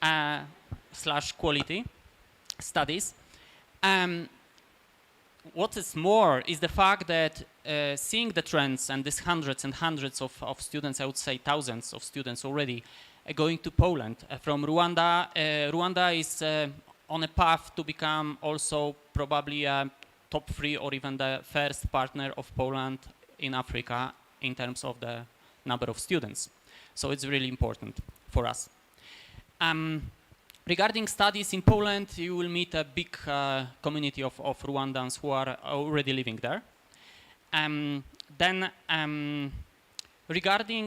/ quality studies. What is more is the fact that seeing the trends, and these hundreds and hundreds of students, I would say thousands of students already, going to Poland from Rwanda. Rwanda is on a path to become also probably a top 3 or even the first partner of Poland in Africa in terms of the number of students. So it's really important for us. Regarding studies in Poland, you will meet a big community of Rwandans who are already living there. Regarding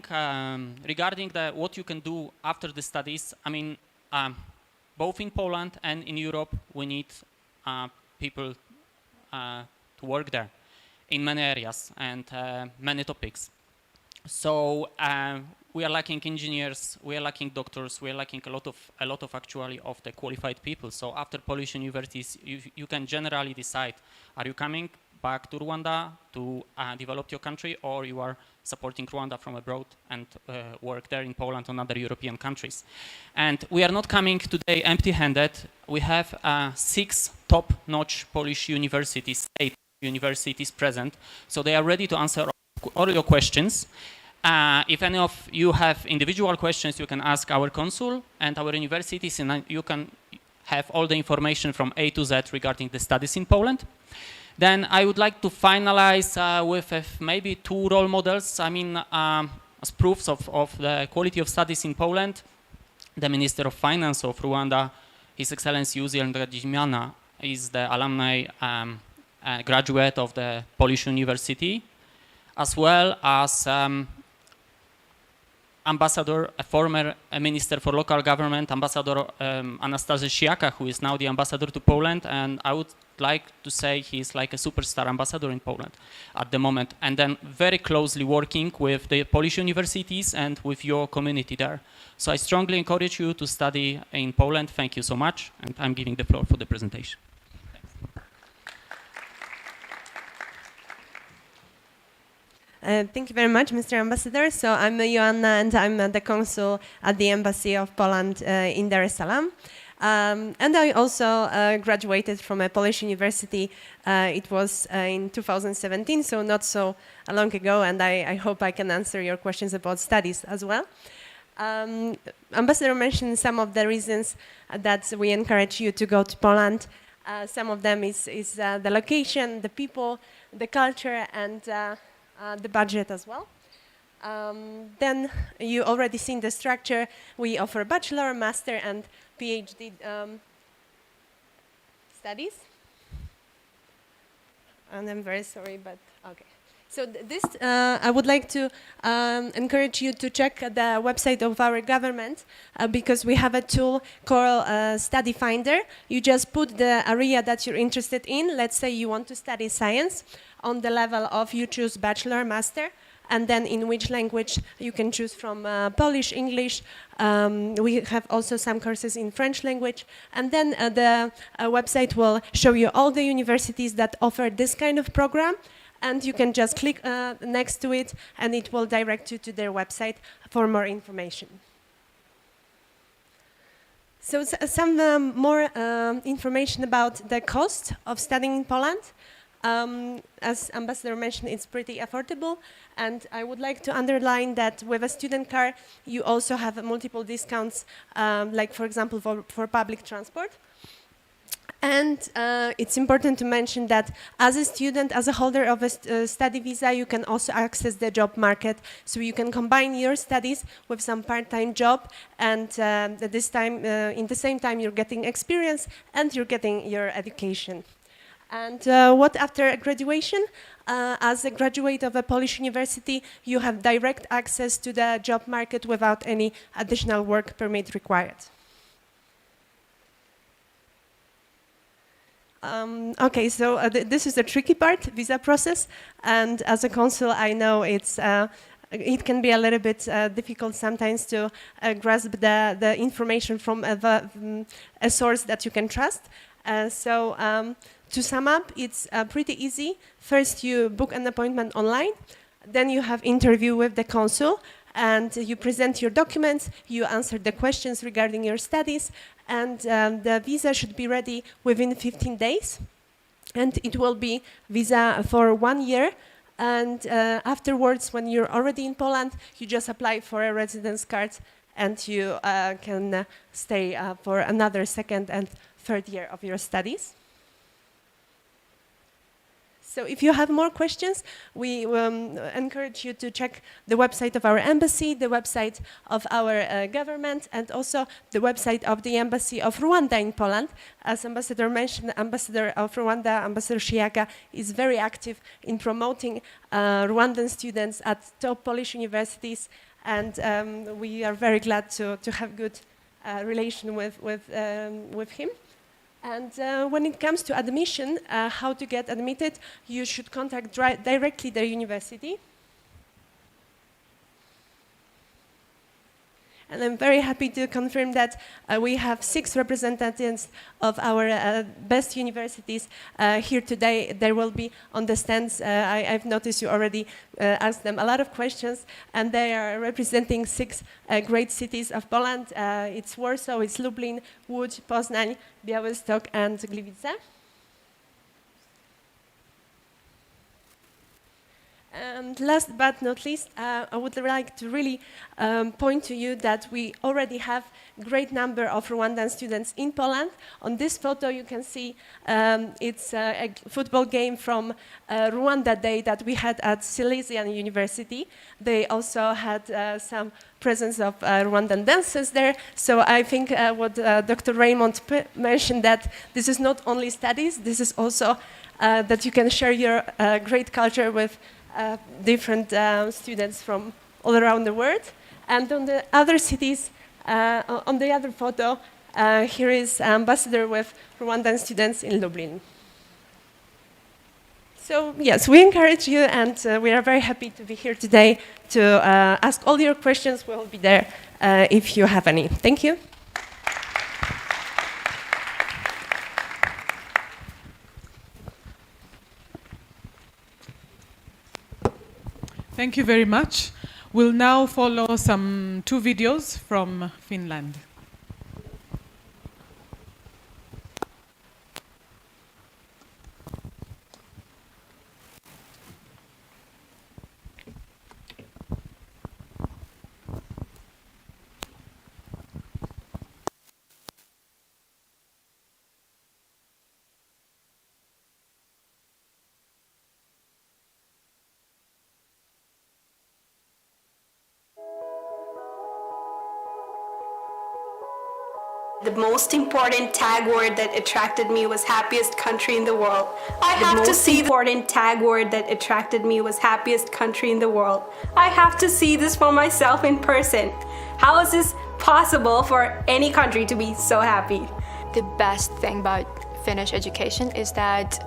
what you can do after the studies, I mean, both in Poland and in Europe, we need people to work there in many areas and many topics. So we are lacking engineers, we are lacking doctors, we are lacking a lot of actually of the qualified people. So after Polish universities, you can generally decide, are you coming back to Rwanda to develop your country, or you are supporting Rwanda from abroad and work there in Poland and other European countries. And we are not coming today empty-handed. We have 6 top-notch Polish universities, 8 universities present, so they are ready to answer all your questions. If any of you have individual questions, you can ask our consul and our universities, and you can have all the information from A to Z regarding the studies in Poland. Then I would like to finalize with maybe 2 role models, I mean, as proofs of the quality of studies in Poland. The Minister of Finance of Rwanda, His Excellency Uziel Ndagijimiana, is the alumni graduate of the Polish University, as well as Ambassador, a former Minister for Local Government, Ambassador Anastasia Siaka, who is now the ambassador to Poland, and I would like to say he's like a superstar ambassador in Poland at the moment, and then very closely working with the Polish universities and with your community there. So I strongly encourage you to study in Poland. Thank you so much, and I'm giving the floor for the presentation. Thank you very much, Mr. Ambassador. So I'm Joanna, and I'm the consul at the Embassy of Poland in Dar es Salaam. And I also graduated from a Polish university. It was in 2017, so not so long ago, and I hope I can answer your questions about studies as well. Ambassador mentioned some of the reasons that we encourage you to go to Poland. Some of them is the location, the people, the culture, and the budget as well. Then you already seen the structure. We offer bachelor, master, and PhD studies. And I'm very sorry, but okay. So this, I would like to encourage you to check the website of our government because we have a tool called Study Finder. You just put the area that you're interested in. Let's say you want to study science. On the level of you choose bachelor, master, and then in which language you can choose from Polish, English. We have also some courses in French language. And then the website will show you all the universities that offer this kind of program. And you can just click next to it, and it will direct you to their website for more information. So some more information about the cost of studying in Poland. As Ambassador mentioned, it's pretty affordable, and I would like to underline that with a student car, you also have multiple discounts, like for example for public transport. And it's important to mention that as a student, as a holder of a study visa, you can also access the job market. So you can combine your studies with some part-time job, and at this time, in the same time, you're getting experience and you're getting your education. And what after graduation? As a graduate of a Polish university, you have direct access to the job market without any additional work permit required. Okay, so this is the tricky part, visa process. And as a consul, I know it can be a little bit difficult sometimes to grasp the information from a source that you can trust. To sum up, it's pretty easy. First, you book an appointment online. Then you have interview with the consul, and you present your documents. You answer the questions regarding your studies, and the visa should be ready within 15 days. And it will be visa for 1 year. And afterwards, when you're already in Poland, you just apply for a residence card, and you can stay for another second and third year of your studies. So if you have more questions, we encourage you to check the website of our embassy, the website of our government, and also the website of the Embassy of Rwanda in Poland. As Ambassador mentioned, Ambassador of Rwanda, Ambassador Siaka, is very active in promoting Rwandan students at top Polish universities, and we are very glad to have good relation with him. And when it comes to admission, how to get admitted, you should contact directly the university. And I'm very happy to confirm that we have 6 representatives of our best universities here today. There will be on the stands. I've noticed you already asked them a lot of questions, and they are representing 6 great cities of Poland. It's Warsaw, it's Lublin, Łódź, Poznań, Białystok, and Gliwice. And last but not least, I would like to really point to you that we already have a great number of Rwandan students in Poland. On this photo you can see it's a football game from Rwanda Day that we had at Silesian University. They also had some presence of Rwandan dancers there. So I think what Dr. Raymond mentioned, that this is not only studies, this is also that you can share your great culture with different students from all around the world. And on the other cities, on the other photo, here is ambassador with Rwandan students in Lublin. So yes, we encourage you, and we are very happy to be here today to ask all your questions. We'll be there if you have any. Thank you. Thank you very much. We'll now follow 2 videos from Finland. The most important tag word that attracted me was happiest country in the world. The most important tag word that attracted me was happiest country in the world. I have to see this for myself in person. How is this possible for any country to be so happy? The best thing about Finnish education is that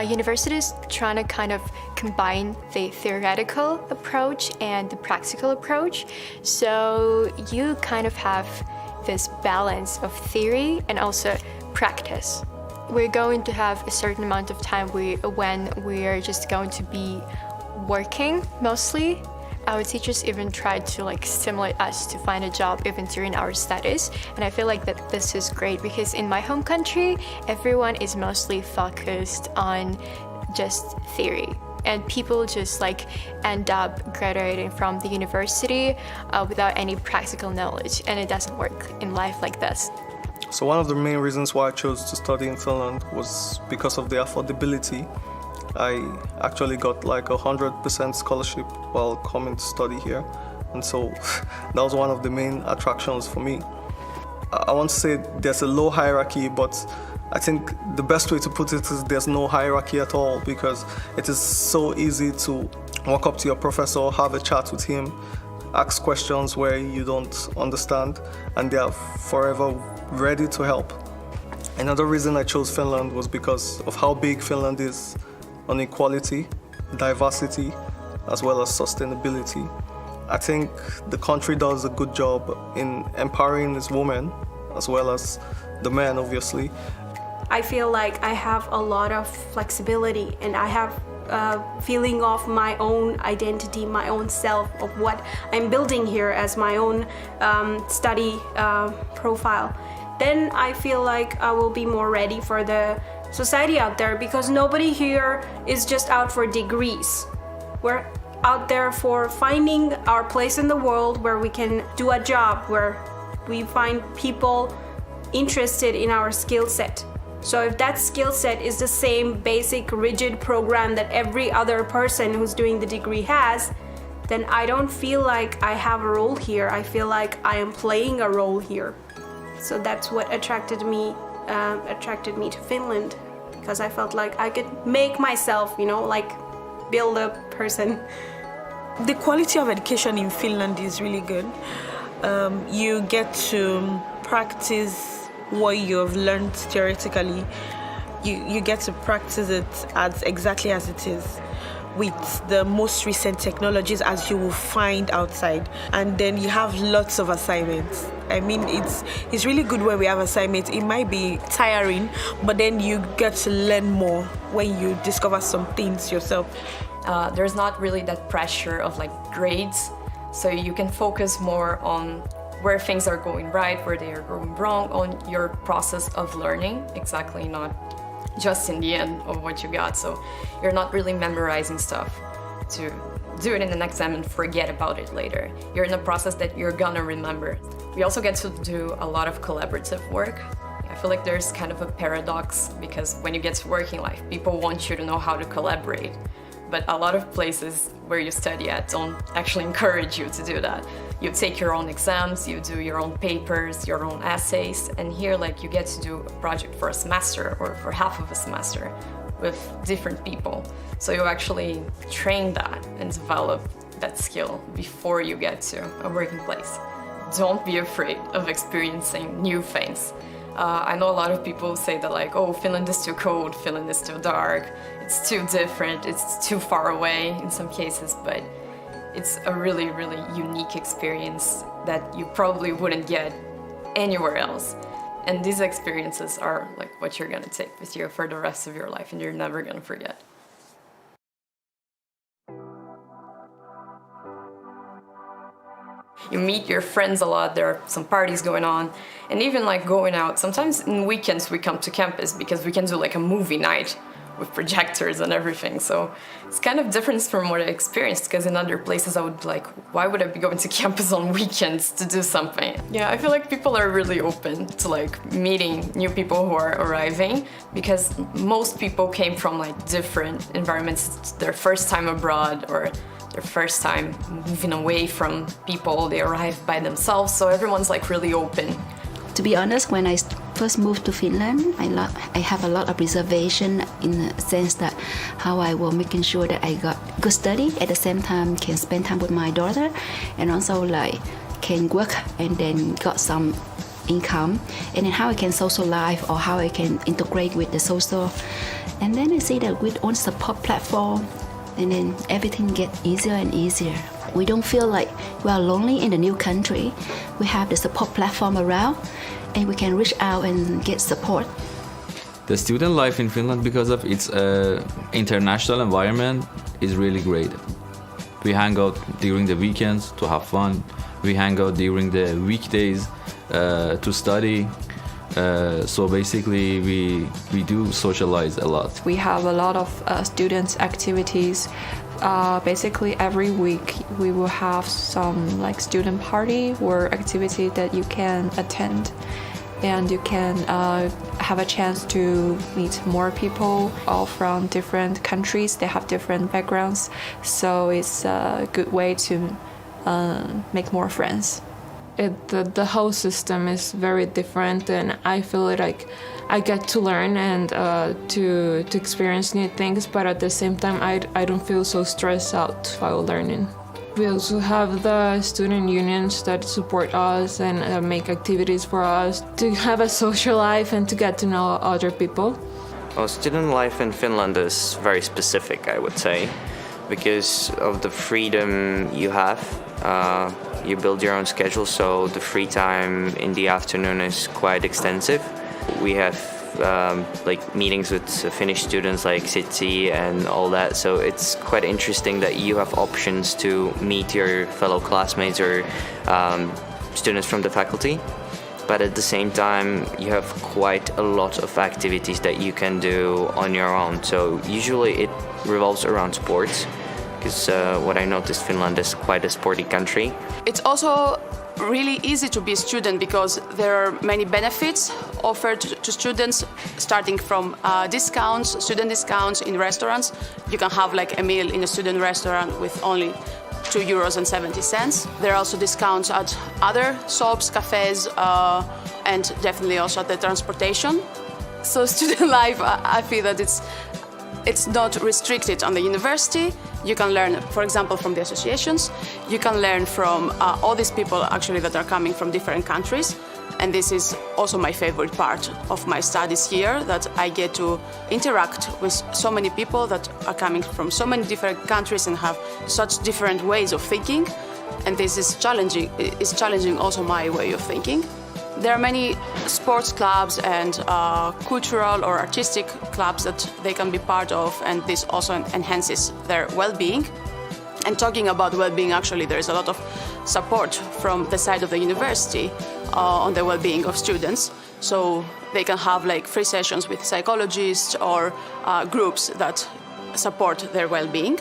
universities trying to kind of combine the theoretical approach and the practical approach. So you kind of have this balance of theory and also practice. We're going to have a certain amount of time when we are just going to be working mostly. Our teachers even tried to stimulate us to find a job even during our studies, and I feel like that this is great because in my home country everyone is mostly focused on just theory. And people just end up graduating from the university without any practical knowledge, and it doesn't work in life like this. So one of the main reasons why I chose to study in Finland was because of the affordability. I actually got 100% scholarship while coming to study here, and so that was one of the main attractions for me. I want to say there's a low hierarchy, but I think the best way to put it is there's no hierarchy at all, because it is so easy to walk up to your professor, have a chat with him, ask questions where you don't understand, and they are forever ready to help. Another reason I chose Finland was because of how big Finland is on equality, diversity, as well as sustainability. I think the country does a good job in empowering its women, as well as the men, obviously. I feel like I have a lot of flexibility, and I have a feeling of my own identity, my own self, of what I'm building here as my own study profile. Then I feel like I will be more ready for the society out there, because nobody here is just out for degrees. We're out there for finding our place in the world where we can do a job, where we find people interested in our skill set. So if that skill set is the same basic rigid program that every other person who's doing the degree has, then I don't feel like I have a role here. I feel like I am playing a role here. So that's what attracted me to Finland, because I felt like I could make myself, build a person. The quality of education in Finland is really good. You get to practice what you've learned theoretically. You get to practice it as exactly as it is. with the most recent technologies as you will find outside. And then you have lots of assignments. I mean, it's really good when we have assignments. It might be tiring, but then you get to learn more when you discover some things yourself. There's not really that pressure of like grades, so you can focus more on where things are going right, where they are going wrong, on your process of learning, exactly, not just in the end of what you got. So you're not really memorizing stuff to do it in an exam and forget about it later. You're in a process that you're gonna remember. We also get to do a lot of collaborative work. I feel like there's kind of a paradox, because when you get to working life, people want you to know how to collaborate. But a lot of places where you study at don't actually encourage you to do that. You take your own exams, you do your own papers, your own essays, and here like you get to do a project for a semester or for half of a semester with different people. So you actually train that and develop that skill before you get to a working place. Don't be afraid of experiencing new things. I know a lot of people say that like, oh, Finland is too cold, Finland is too dark, it's too different, it's too far away in some cases, but it's a really, really unique experience that you probably wouldn't get anywhere else. And these experiences are like what you're gonna take with you for the rest of your life and you're never gonna forget. You meet your friends a lot, there are some parties going on, and even like going out. Sometimes in weekends we come to campus because we can do like a movie night with projectors and everything. So it's kind of different from what I experienced, because in other places I would be like, why would I be going to campus on weekends to do something? Yeah, I feel like people are really open to like meeting new people who are arriving, because most people came from like different environments. It's their first time abroad or their first time moving away from people. They arrived by themselves, so everyone's like really open. To be honest, when I first moved to Finland, I have a lot of reservation in the sense that how I will making sure that I got good study, at the same time can spend time with my daughter, and also like can work and then got some income, and then how I can socialize or how I can integrate with the social. And then I see that with on support platform, and then everything gets easier and easier. We don't feel like we are lonely in the new country. We have the support platform around, and we can reach out and get support. The student life in Finland, because of its international environment, is really great. We hang out during the weekends to have fun. We hang out during the weekdays to study. So basically, we do socialize a lot. We have a lot of students' activities. Basically, every week we will have some like student party or activity that you can attend, and you can have a chance to meet more people all from different countries. They have different backgrounds, so it's a good way to make more friends. The whole system is very different, and I feel like I get to learn and to experience new things, but at the same time I don't feel so stressed out while learning. We also have the student unions that support us and make activities for us to have a social life and to get to know other people. Well, student life in Finland is very specific, I would say, because of the freedom you have. You build your own schedule, so the free time in the afternoon is quite extensive. We have like meetings with Finnish students like Sitsi and all that, so it's quite interesting that you have options to meet your fellow classmates or students from the faculty. But at the same time, you have quite a lot of activities that you can do on your own. So usually it revolves around sports, because what I noticed, Finland is quite a sporty country. It's also really easy to be a student because there are many benefits offered to students, starting from student discounts in restaurants. You can have like a meal in a student restaurant with only €2.70. There are also discounts at other shops, cafes, and definitely also at the transportation. So student life, I feel that it's not restricted on the university. You can learn, for example, from the associations. You can learn from all these people actually that are coming from different countries. And this is also my favorite part of my studies here, that I get to interact with so many people that are coming from so many different countries and have such different ways of thinking. And this is challenging also my way of thinking. There are many sports clubs and cultural or artistic clubs that they can be part of, and this also enhances their well-being. And talking about well-being, actually, there is a lot of support from the side of the university on the well-being of students. So they can have like free sessions with psychologists or groups that support their well-being.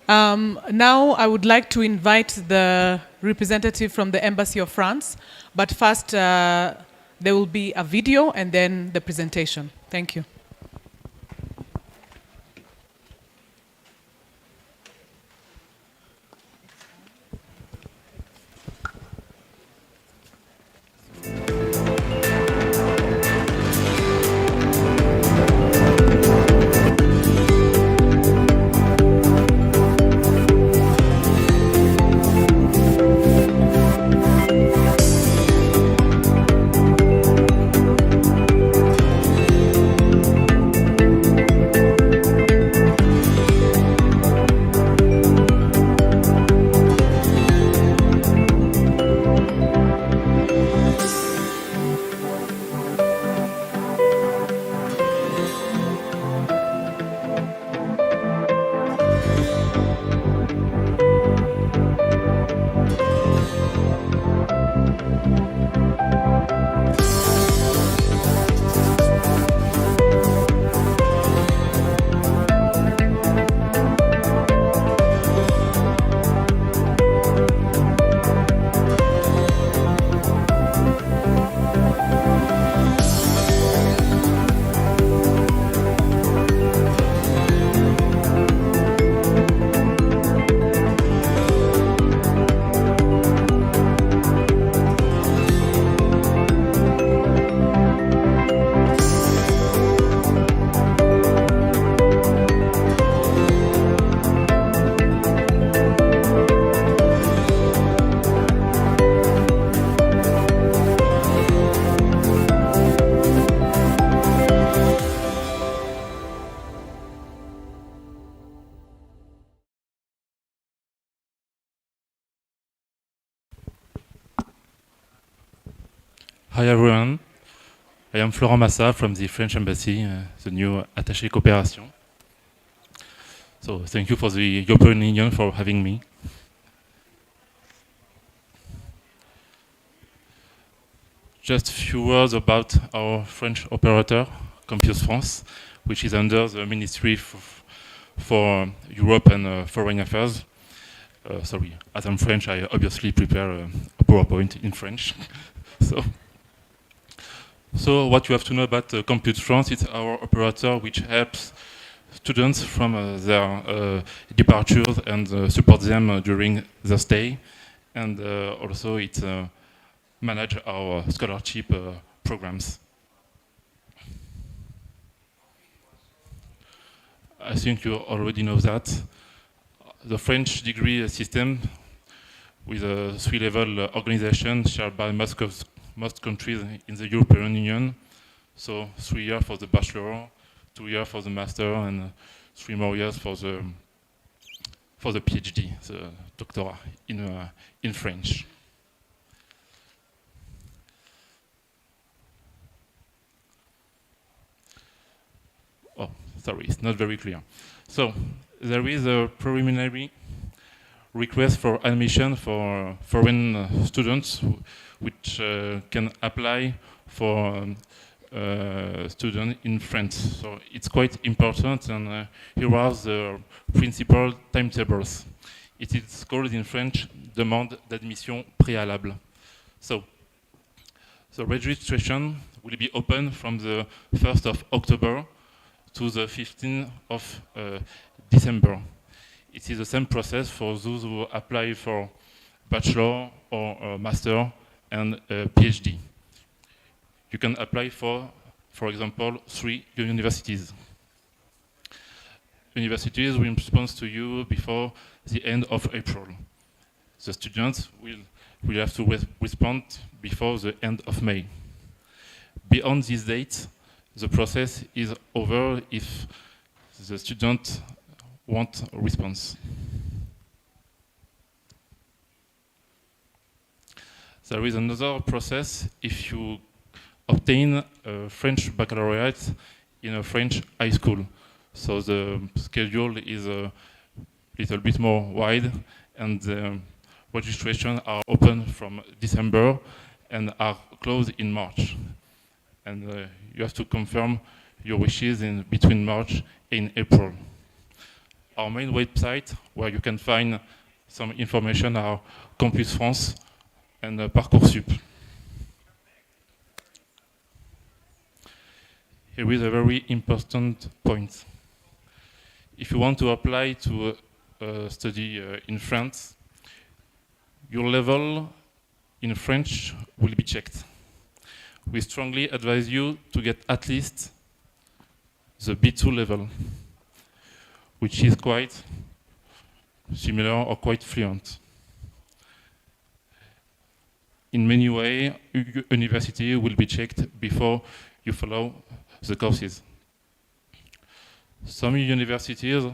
Now I would like to invite the representative from the Embassy of France, but first there will be a video and then the presentation. Thank you. Hi everyone, I am Florent Massa from the French Embassy, the new attaché coopération. So thank you for the European Union for having me. Just a few words about our French operator, Campus France, which is under the Ministry for Europe and Foreign Affairs. Sorry, as I'm French, I obviously prepare a PowerPoint in French. So what you have to know about Campus France, it's our operator which helps students from their departures and support them during their stay. And also it manage our scholarship programs. I think you already know that. The French degree system with a three-level organization shared by most countries in the European Union. So 3 years for the bachelor, 2 years for the master, and 3 more years for the PhD, the doctorate in French. Oh, sorry, it's not very clear. So there is a preliminary request for admission for foreign students which can apply for students in France. So it's quite important, and here are the principal timetables. It is called in French demande d'admission préalable. So the registration will be open from the 1st of October to the 15th of December. It is the same process for those who apply for bachelor or master and PhD. You can apply for example, 3 universities. universities will respond to you before the end of April. The students will have to respond before the end of May. Beyond this date, the process is over if the student wants a response. There is another process if you obtain a French baccalaureate in a French high school. So the schedule is a little bit more wide, and the registration are open from December and are closed in March. And you have to confirm your wishes in between March and April. Our main website, where you can find some information, are Campus France and Parcoursup. Here is a very important point. If you want to apply to study in France, your level in French will be checked. We strongly advise you to get at least the B2 level, which is quite similar or quite fluent. In many ways, university will be checked before you follow the courses. Some universities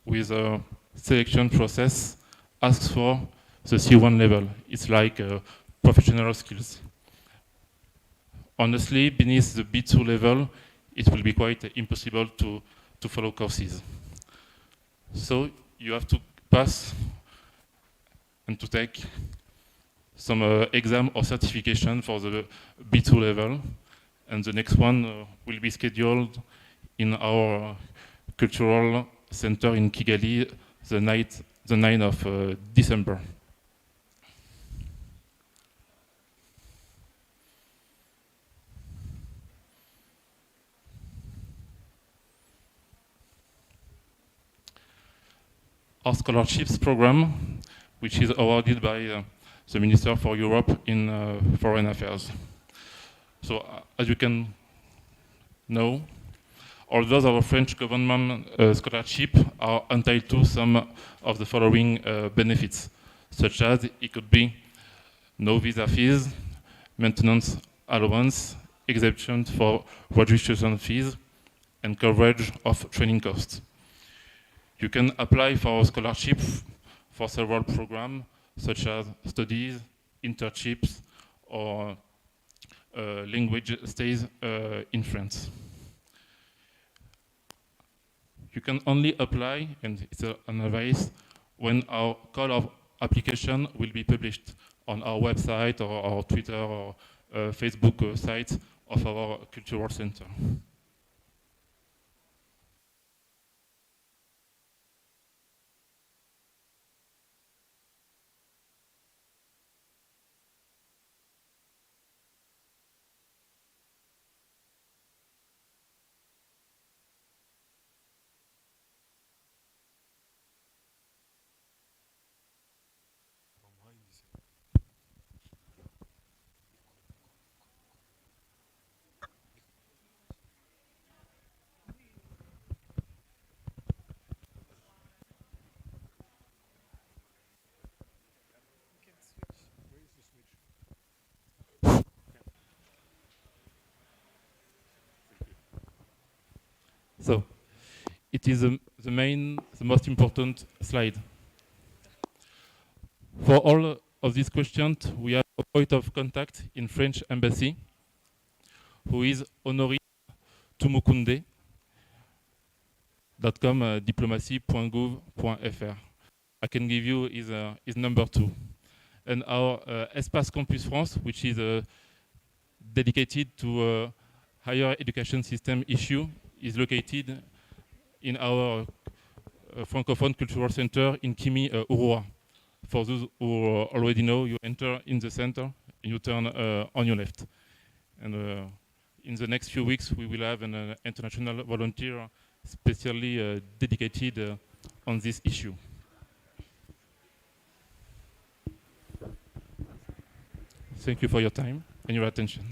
with a selection process ask for the C1 level. It's like professional skills. Honestly, beneath the B2 level, it will be quite impossible to follow courses. So you have to pass and to take some exam or certification for the B2 level, and the next one will be scheduled in our cultural center in Kigali the 9th of December. Our scholarships program, which is awarded by the Minister for Europe in Foreign Affairs. So, as you can know, although our French government scholarship are entitled to some of the following benefits, such as it could be no visa fees, maintenance allowance, exemption for registration fees, and coverage of training costs. You can apply for a scholarship for several programs, such as studies, internships, or language stays in France. You can only apply, and it's an advice, when our call of application will be published on our website or our Twitter or Facebook site of our cultural center. So, it is the most important slide. For all of these questions, we have a point of contact in French embassy, who is Honorine Tumukunde.com, diplomatie.gouv.fr. I can give you his number 2. And our Espace Campus France, which is dedicated to higher education system issue, is located in our Francophone Cultural Center in Kimi, Uruwa. For those who already know, you enter in the center and you turn on your left. And in the next few weeks, we will have an international volunteer specially dedicated on this issue. Thank you for your time and your attention.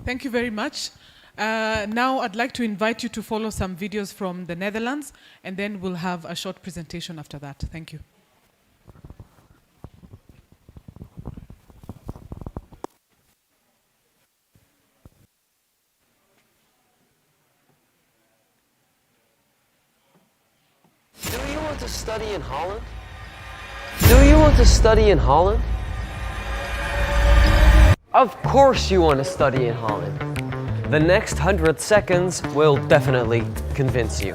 Thank you very much. Now I'd like to invite you to follow some videos from the Netherlands, and then we'll have a short presentation after that. Thank you. Do you want to study in Holland? Do you want to study in Holland? Of course you want to study in Holland. The next 100 seconds will definitely convince you.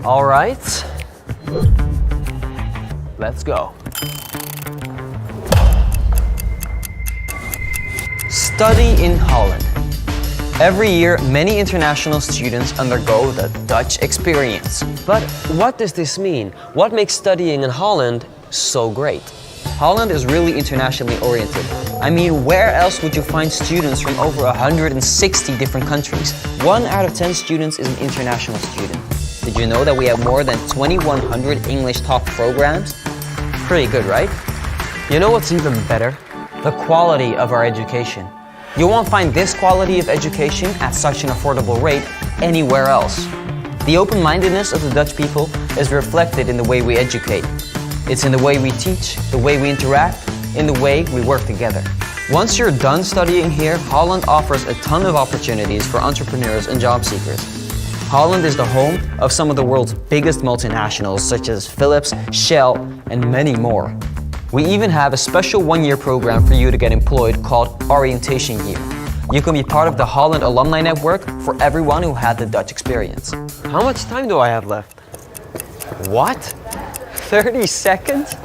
All right, let's go. Study in Holland. Every year, many international students undergo the Dutch experience. But what does this mean? What makes studying in Holland so great? Holland is really internationally oriented. I mean, where else would you find students from over 160 different countries? 1 out of 10 students is an international student. Did you know that we have more than 2,100 English talk programs? Pretty good, right? You know what's even better? The quality of our education. You won't find this quality of education at such an affordable rate anywhere else. The open-mindedness of the Dutch people is reflected in the way we educate. It's in the way we teach, the way we interact, in the way we work together. Once you're done studying here, Holland offers a ton of opportunities for entrepreneurs and job seekers. Holland is the home of some of the world's biggest multinationals, such as Philips, Shell, and many more. We even have a special 1-year program for you to get employed called Orientation Year. You can be part of the Holland Alumni Network for everyone who had the Dutch experience. How much time do I have left? What? 30 seconds?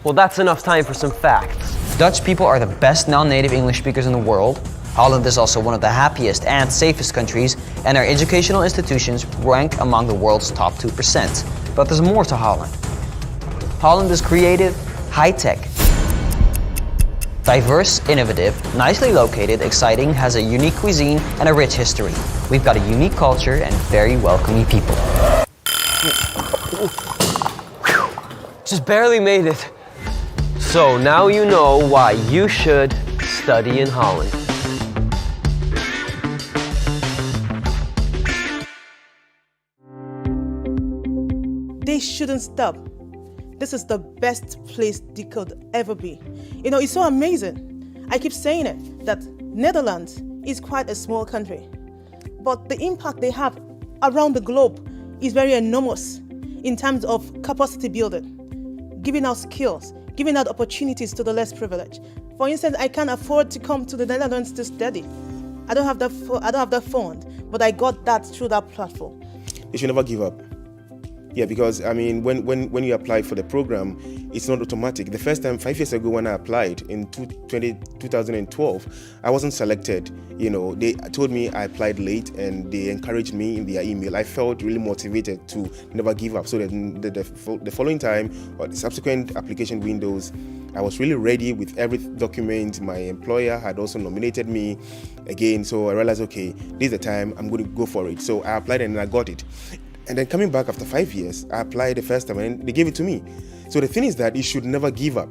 Well, that's enough time for some facts. Dutch people are the best non-native English speakers in the world. Holland is also one of the happiest and safest countries, and our educational institutions rank among the world's top 2%. But there's more to Holland. Holland is creative, high-tech, diverse, innovative, nicely located, exciting, has a unique cuisine and a rich history. We've got a unique culture and very welcoming people. Just barely made it. So now you know why you should study in Holland. They shouldn't stop. This is the best place they could ever be. You know, it's so amazing. I keep saying it, that Netherlands is quite a small country, but the impact they have around the globe is very enormous in terms of capacity building, giving out skills, giving out opportunities to the less privileged. For instance, I can't afford to come to the Netherlands to study. I don't have that fund, but I got that through that platform. You should never give up. Yeah, because I mean, when you apply for the program, it's not automatic. The first time, 5 years ago, when I applied in 2012, I wasn't selected. You know, they told me I applied late, and they encouraged me in their email. I felt really motivated to never give up. So that the following time, or the subsequent application windows, I was really ready with every document. My employer had also nominated me again, so I realized, okay, this is the time, I'm going to go for it. So I applied and I got it. And then coming back after 5 years, I applied the first time and they gave it to me. So the thing is that you should never give up.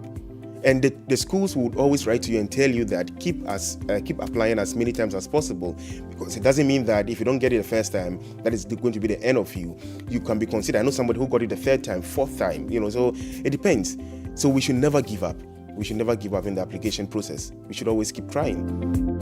And the schools would always write to you and tell you that keep applying as many times as possible, because it doesn't mean that if you don't get it the first time, that is going to be the end of you. You can be considered. I know somebody who got it the third time, fourth time, you know, so it depends. So we should never give up. We should never give up in the application process. We should always keep trying.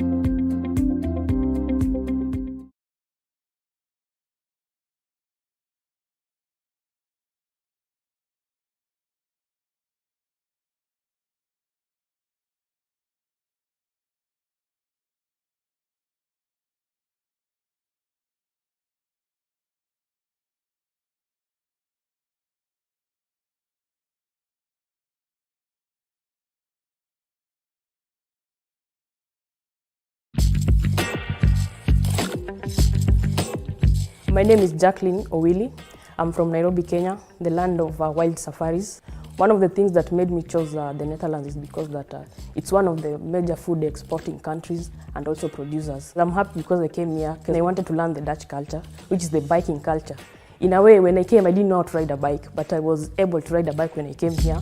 My name is Jacqueline Owili. I'm from Nairobi, Kenya, the land of wild safaris. One of the things that made me choose the Netherlands is because that it's one of the major food exporting countries and also producers. I'm happy because I came here because I wanted to learn the Dutch culture, which is the biking culture. In a way, when I came, I didn't know how to ride a bike, but I was able to ride a bike when I came here.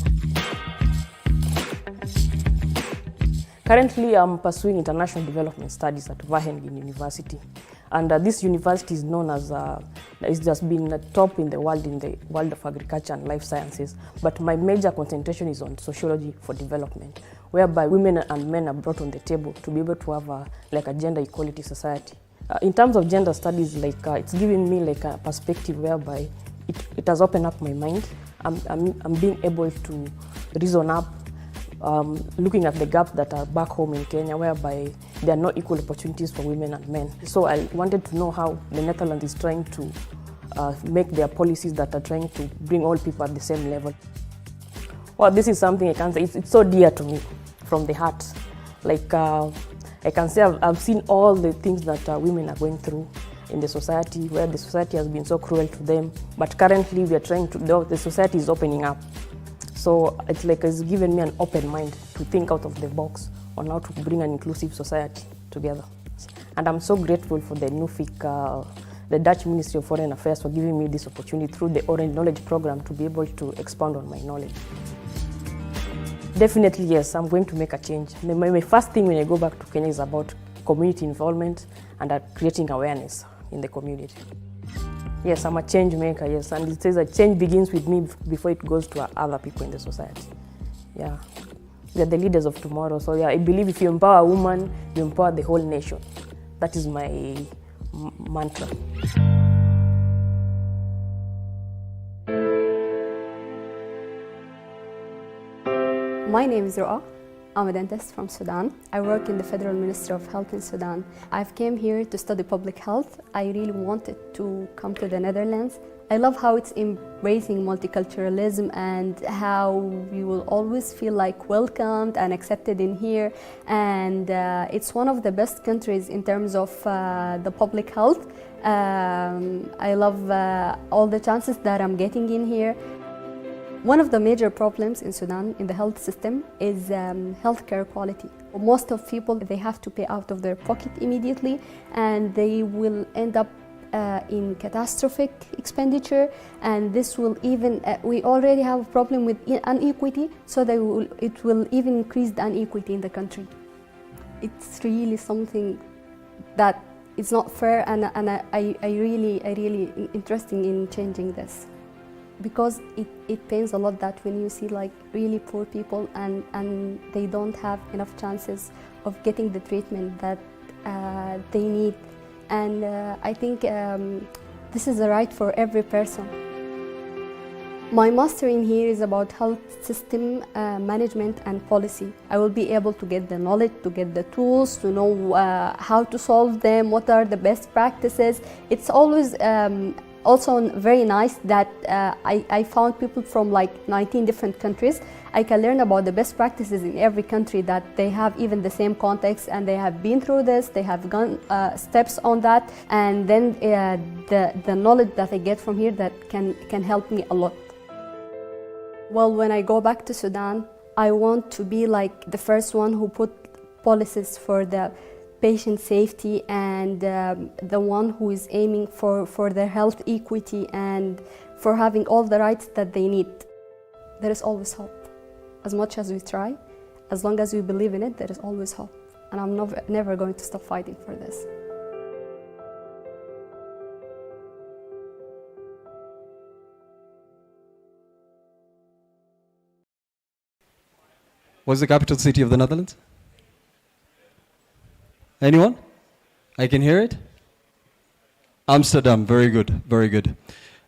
Currently, I'm pursuing international development studies at Wageningen University. And this university is known as, it's just been the top in the world of agriculture and life sciences. But my major concentration is on sociology for development, whereby women and men are brought on the table to be able to have a gender equality society. In terms of gender studies, it's giving me a perspective whereby it has opened up my mind. I'm being able to reason up, looking at the gaps that are back home in Kenya, whereby there are not equal opportunities for women and men. So I wanted to know how the Netherlands is trying to make their policies that are trying to bring all people at the same level. Well, this is something I can say, it's so dear to me, from the heart. I can say I've seen all the things that women are going through in the society, where the society has been so cruel to them. But currently we are trying to, the society is opening up. So it's given me an open mind to think out of the box on how to bring an inclusive society together. And I'm so grateful for the NUFIC, the Dutch Ministry of Foreign Affairs, for giving me this opportunity through the Orange Knowledge Program to be able to expand on my knowledge. Definitely, yes, I'm going to make a change. My first thing when I go back to Kenya is about community involvement and creating awareness in the community. Yes, I'm a change maker, yes, and it says that change begins with me before it goes to other people in the society. Yeah, we are the leaders of tomorrow, so yeah, I believe if you empower a woman, you empower the whole nation. That is my mantra. My name is Roa. I'm a dentist from Sudan. I work in the Federal Ministry of Health in Sudan. I've came here to study public health. I really wanted to come to the Netherlands. I love how it's embracing multiculturalism and how you will always feel welcomed and accepted in here. And it's one of the best countries in terms of the public health. I love all the chances that I'm getting in here. One of the major problems in Sudan in the health system is healthcare quality. Most of people, they have to pay out of their pocket immediately, and they will end up in catastrophic expenditure, and this will even, we already have a problem with inequity, so it will even increase the inequity in the country. It's really something that it's not fair, and I really interested in changing this. Because it pains a lot that when you see really poor people and they don't have enough chances of getting the treatment that they need. And I think this is a right for every person. My master in here is about health system management and policy. I will be able to get the knowledge, to get the tools, to know how to solve them, what are the best practices. It's always also very nice that I found people from 19 different countries. I can learn about the best practices in every country, that they have even the same context and they have been through this, they have gone steps on that, and then the knowledge that I get from here that can help me a lot. Well, when I go back to Sudan, I want to be the first one who put policies for the patient safety and the one who is aiming for their health equity and for having all the rights that they need. There is always hope. As much as we try, as long as we believe in it, there is always hope. And I'm never going to stop fighting for this. What's the capital city of the Netherlands? Anyone? I can hear it. Amsterdam, very good, very good.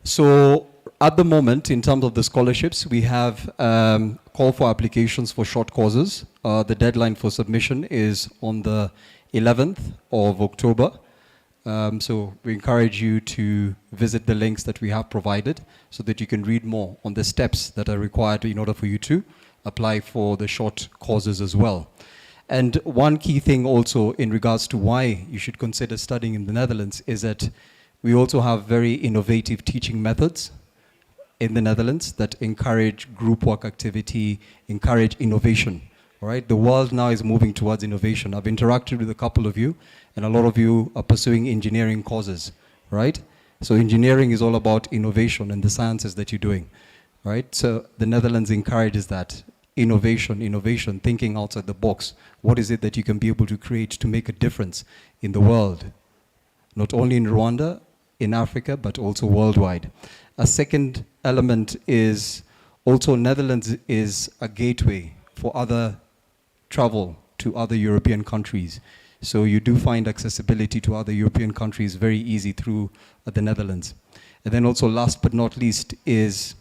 So at the moment, in terms of the scholarships, we have call for applications for short courses. The deadline for submission is on the 11th of October. So we encourage you to visit the links that we have provided so that you can read more on the steps that are required in order for you to apply for the short courses as well. And one key thing also in regards to why you should consider studying in the Netherlands is that we also have very innovative teaching methods in the Netherlands that encourage group work activity, encourage innovation. All right, the world now is moving towards innovation. I've interacted with a couple of you, and a lot of you are pursuing engineering courses, right? So engineering is all about innovation and the sciences that you're doing, right? So the Netherlands encourages that. innovation, thinking outside the box. What is it that you can be able to create to make a difference in the world? Not only in Rwanda, in Africa, but also worldwide. A second element is also Netherlands is a gateway for other travel to other European countries. So you do find accessibility to other European countries very easy through the Netherlands. And then also last but not least is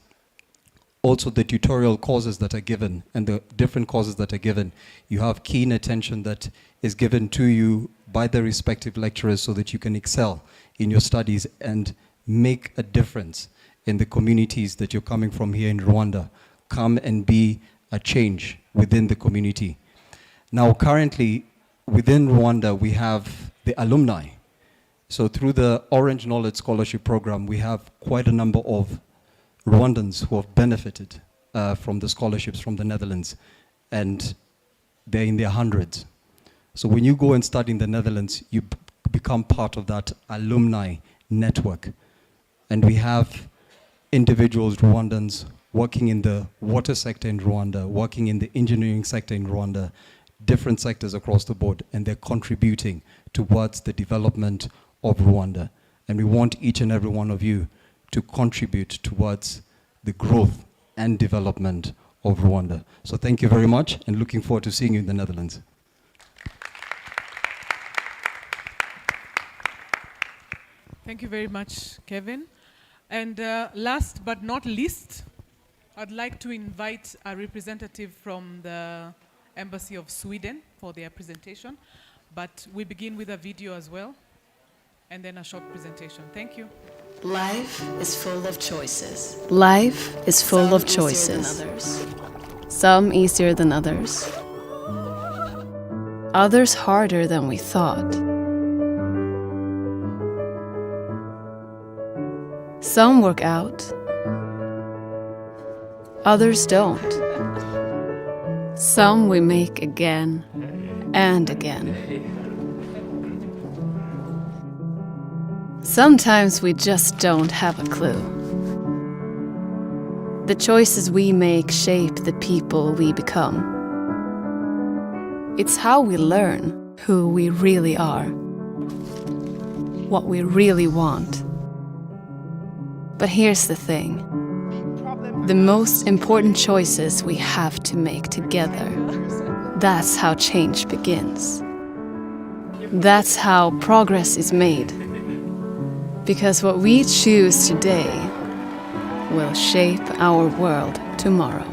also the tutorial courses that are given and the different courses that are given. You have keen attention that is given to you by the respective lecturers so that you can excel in your studies and make a difference in the communities that you're coming from here in Rwanda. Come and be a change within the community. Now currently within Rwanda we have the alumni. So through the Orange Knowledge Scholarship Program we have quite a number of Rwandans who have benefited from the scholarships from the Netherlands, and they're in their hundreds. So when you go and study in the Netherlands, you become part of that alumni network. And we have individuals, Rwandans, working in the water sector in Rwanda, working in the engineering sector in Rwanda, different sectors across the board, and they're contributing towards the development of Rwanda. And we want each and every one of you to contribute towards the growth and development of Rwanda. So thank you very much, and looking forward to seeing you in the Netherlands. Thank you very much, Kevin. And last but not least, I'd like to invite a representative from the Embassy of Sweden for their presentation. But we begin with a video as well, and then a short presentation. Thank you. Life is full of choices. Life is full of choices. Some easier than others. Others harder than we thought. Some work out. Others don't. Some we make again and again. Sometimes we just don't have a clue. The choices we make shape the people we become. It's how we learn who we really are, what we really want. But here's the thing. The most important choices we have to make together. That's how change begins. That's how progress is made. Because what we choose today will shape our world tomorrow.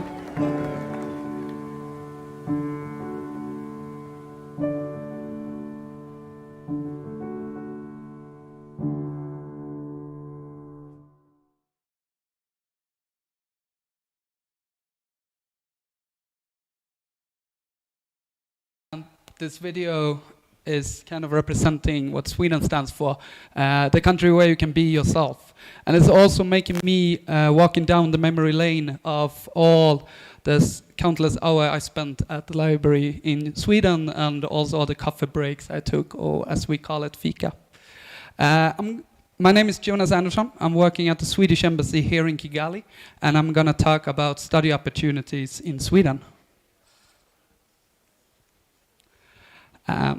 This video is kind of representing what Sweden stands for, the country where you can be yourself. And it's also making me walking down the memory lane of all this countless hour I spent at the library in Sweden, and also all the coffee breaks I took, or as we call it, fika. My name is Jonas Andersson. I'm working at the Swedish Embassy here in Kigali, and I'm going to talk about study opportunities in Sweden.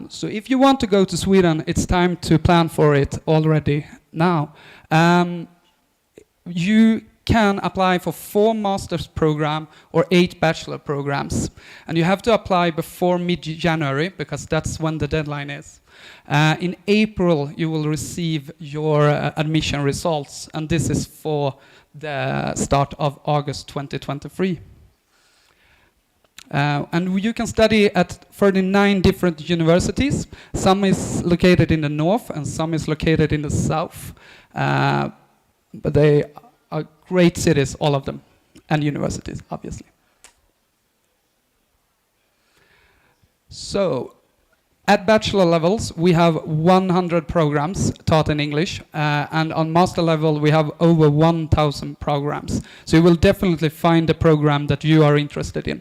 So if you want to go to Sweden, it's time to plan for it already now. You can apply for 4 master's program or 8 bachelor programs. And you have to apply before mid-January, because that's when the deadline is. In April, you will receive your admission results, and this is for the start of August 2023. And you can study at 39 different universities. Some is located in the north and some is located in the south. But they are great cities, all of them, and universities, obviously. So, at bachelor levels, we have 100 programs taught in English, and on master level, we have over 1,000 programs. So you will definitely find a program that you are interested in.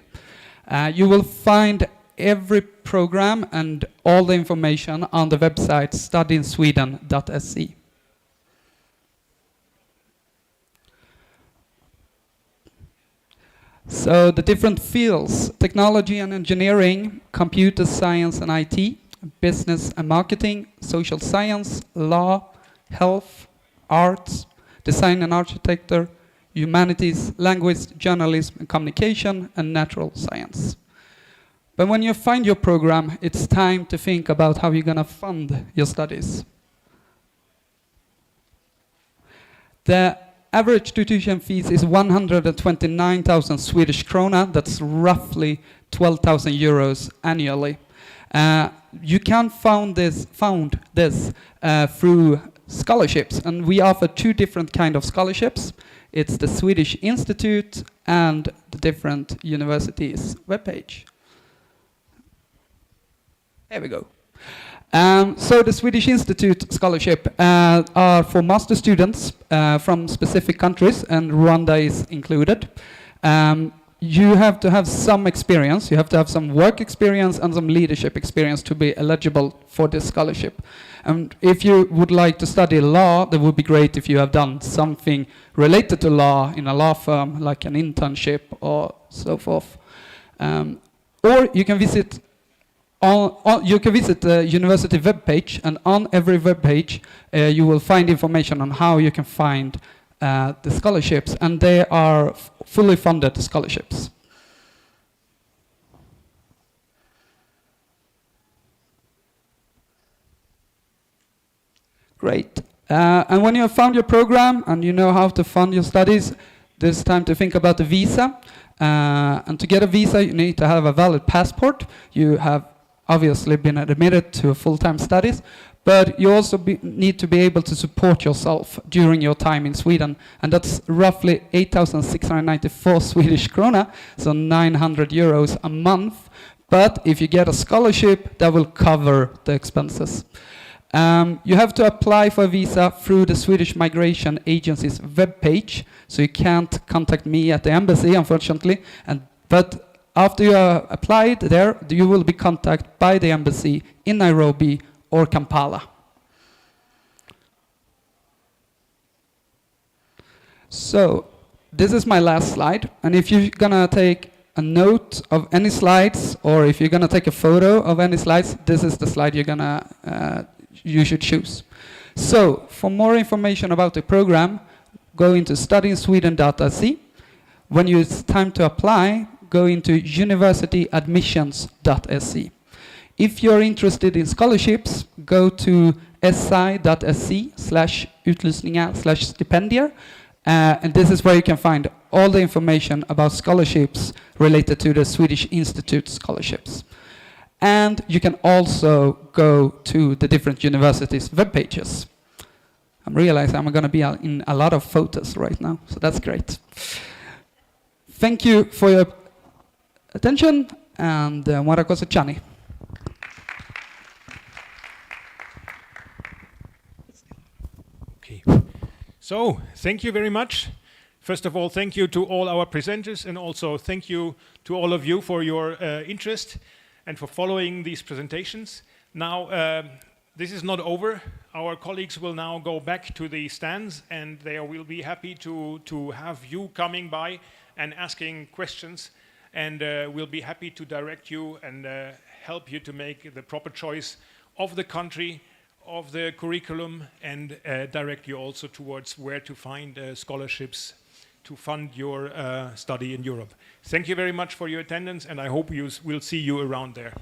You will find every program and all the information on the website studyinsweden.se. So the different fields: technology and engineering, computer science and IT, business and marketing, social science, law, health, arts, design and architecture, humanities, language, journalism and communication, and natural science. But when you find your program, it's time to think about how you're going to fund your studies. The average tuition fees is 129,000 Swedish krona. That's roughly 12,000 euros annually. You can found this through scholarships, and we offer two different kind of scholarships. It's the Swedish Institute and the different universities' webpage. There we go. So the Swedish Institute scholarship are for master students from specific countries, and Rwanda is included. You have to have some experience. You have to have some work experience and some leadership experience to be eligible for this scholarship. And if you would like to study law, that would be great if you have done something related to law in a law firm, like an internship or so forth. Or you can visit the university webpage, and on every webpage you will find information on how you can find the scholarships, and they are fully funded scholarships. Great. And when you have found your program and you know how to fund your studies, there's time to think about the visa. And to get a visa, you need to have a valid passport. You have obviously been admitted to full-time studies, but you also need to be able to support yourself during your time in Sweden, and that's roughly 8,694 Swedish krona, so 900 euros a month. But if you get a scholarship, that will cover the expenses. You have to apply for a visa through the Swedish Migration Agency's webpage, so you can't contact me at the embassy, unfortunately. But after you are applied there, you will be contacted by the embassy in Nairobi or Kampala. So this is my last slide, and if you're gonna take a note of any slides, or if you're gonna take a photo of any slides, this is the slide you should choose. So for more information about the program, go into studyinsweden.se. When it's time to apply, go into universityadmissions.se. If you're interested in scholarships, go to si.se/utlysningar/stipendier. And this is where you can find all the information about scholarships related to the Swedish Institute scholarships. And you can also go to the different universities' web pages. I'm realizing I'm going to be in a lot of photos right now, so that's great. Thank you for your attention, and Mwara Chani. Okay. So, thank you very much. First of all, thank you to all our presenters, and also thank you to all of you for your interest and for following these presentations. Now, this is not over. Our colleagues will now go back to the stands, and they will be happy to have you coming by and asking questions, and we'll be happy to direct you and help you to make the proper choice of the country, of the curriculum, and direct you also towards where to find scholarships to fund your study in Europe. Thank you very much for your attendance, and I hope we'll see you around there.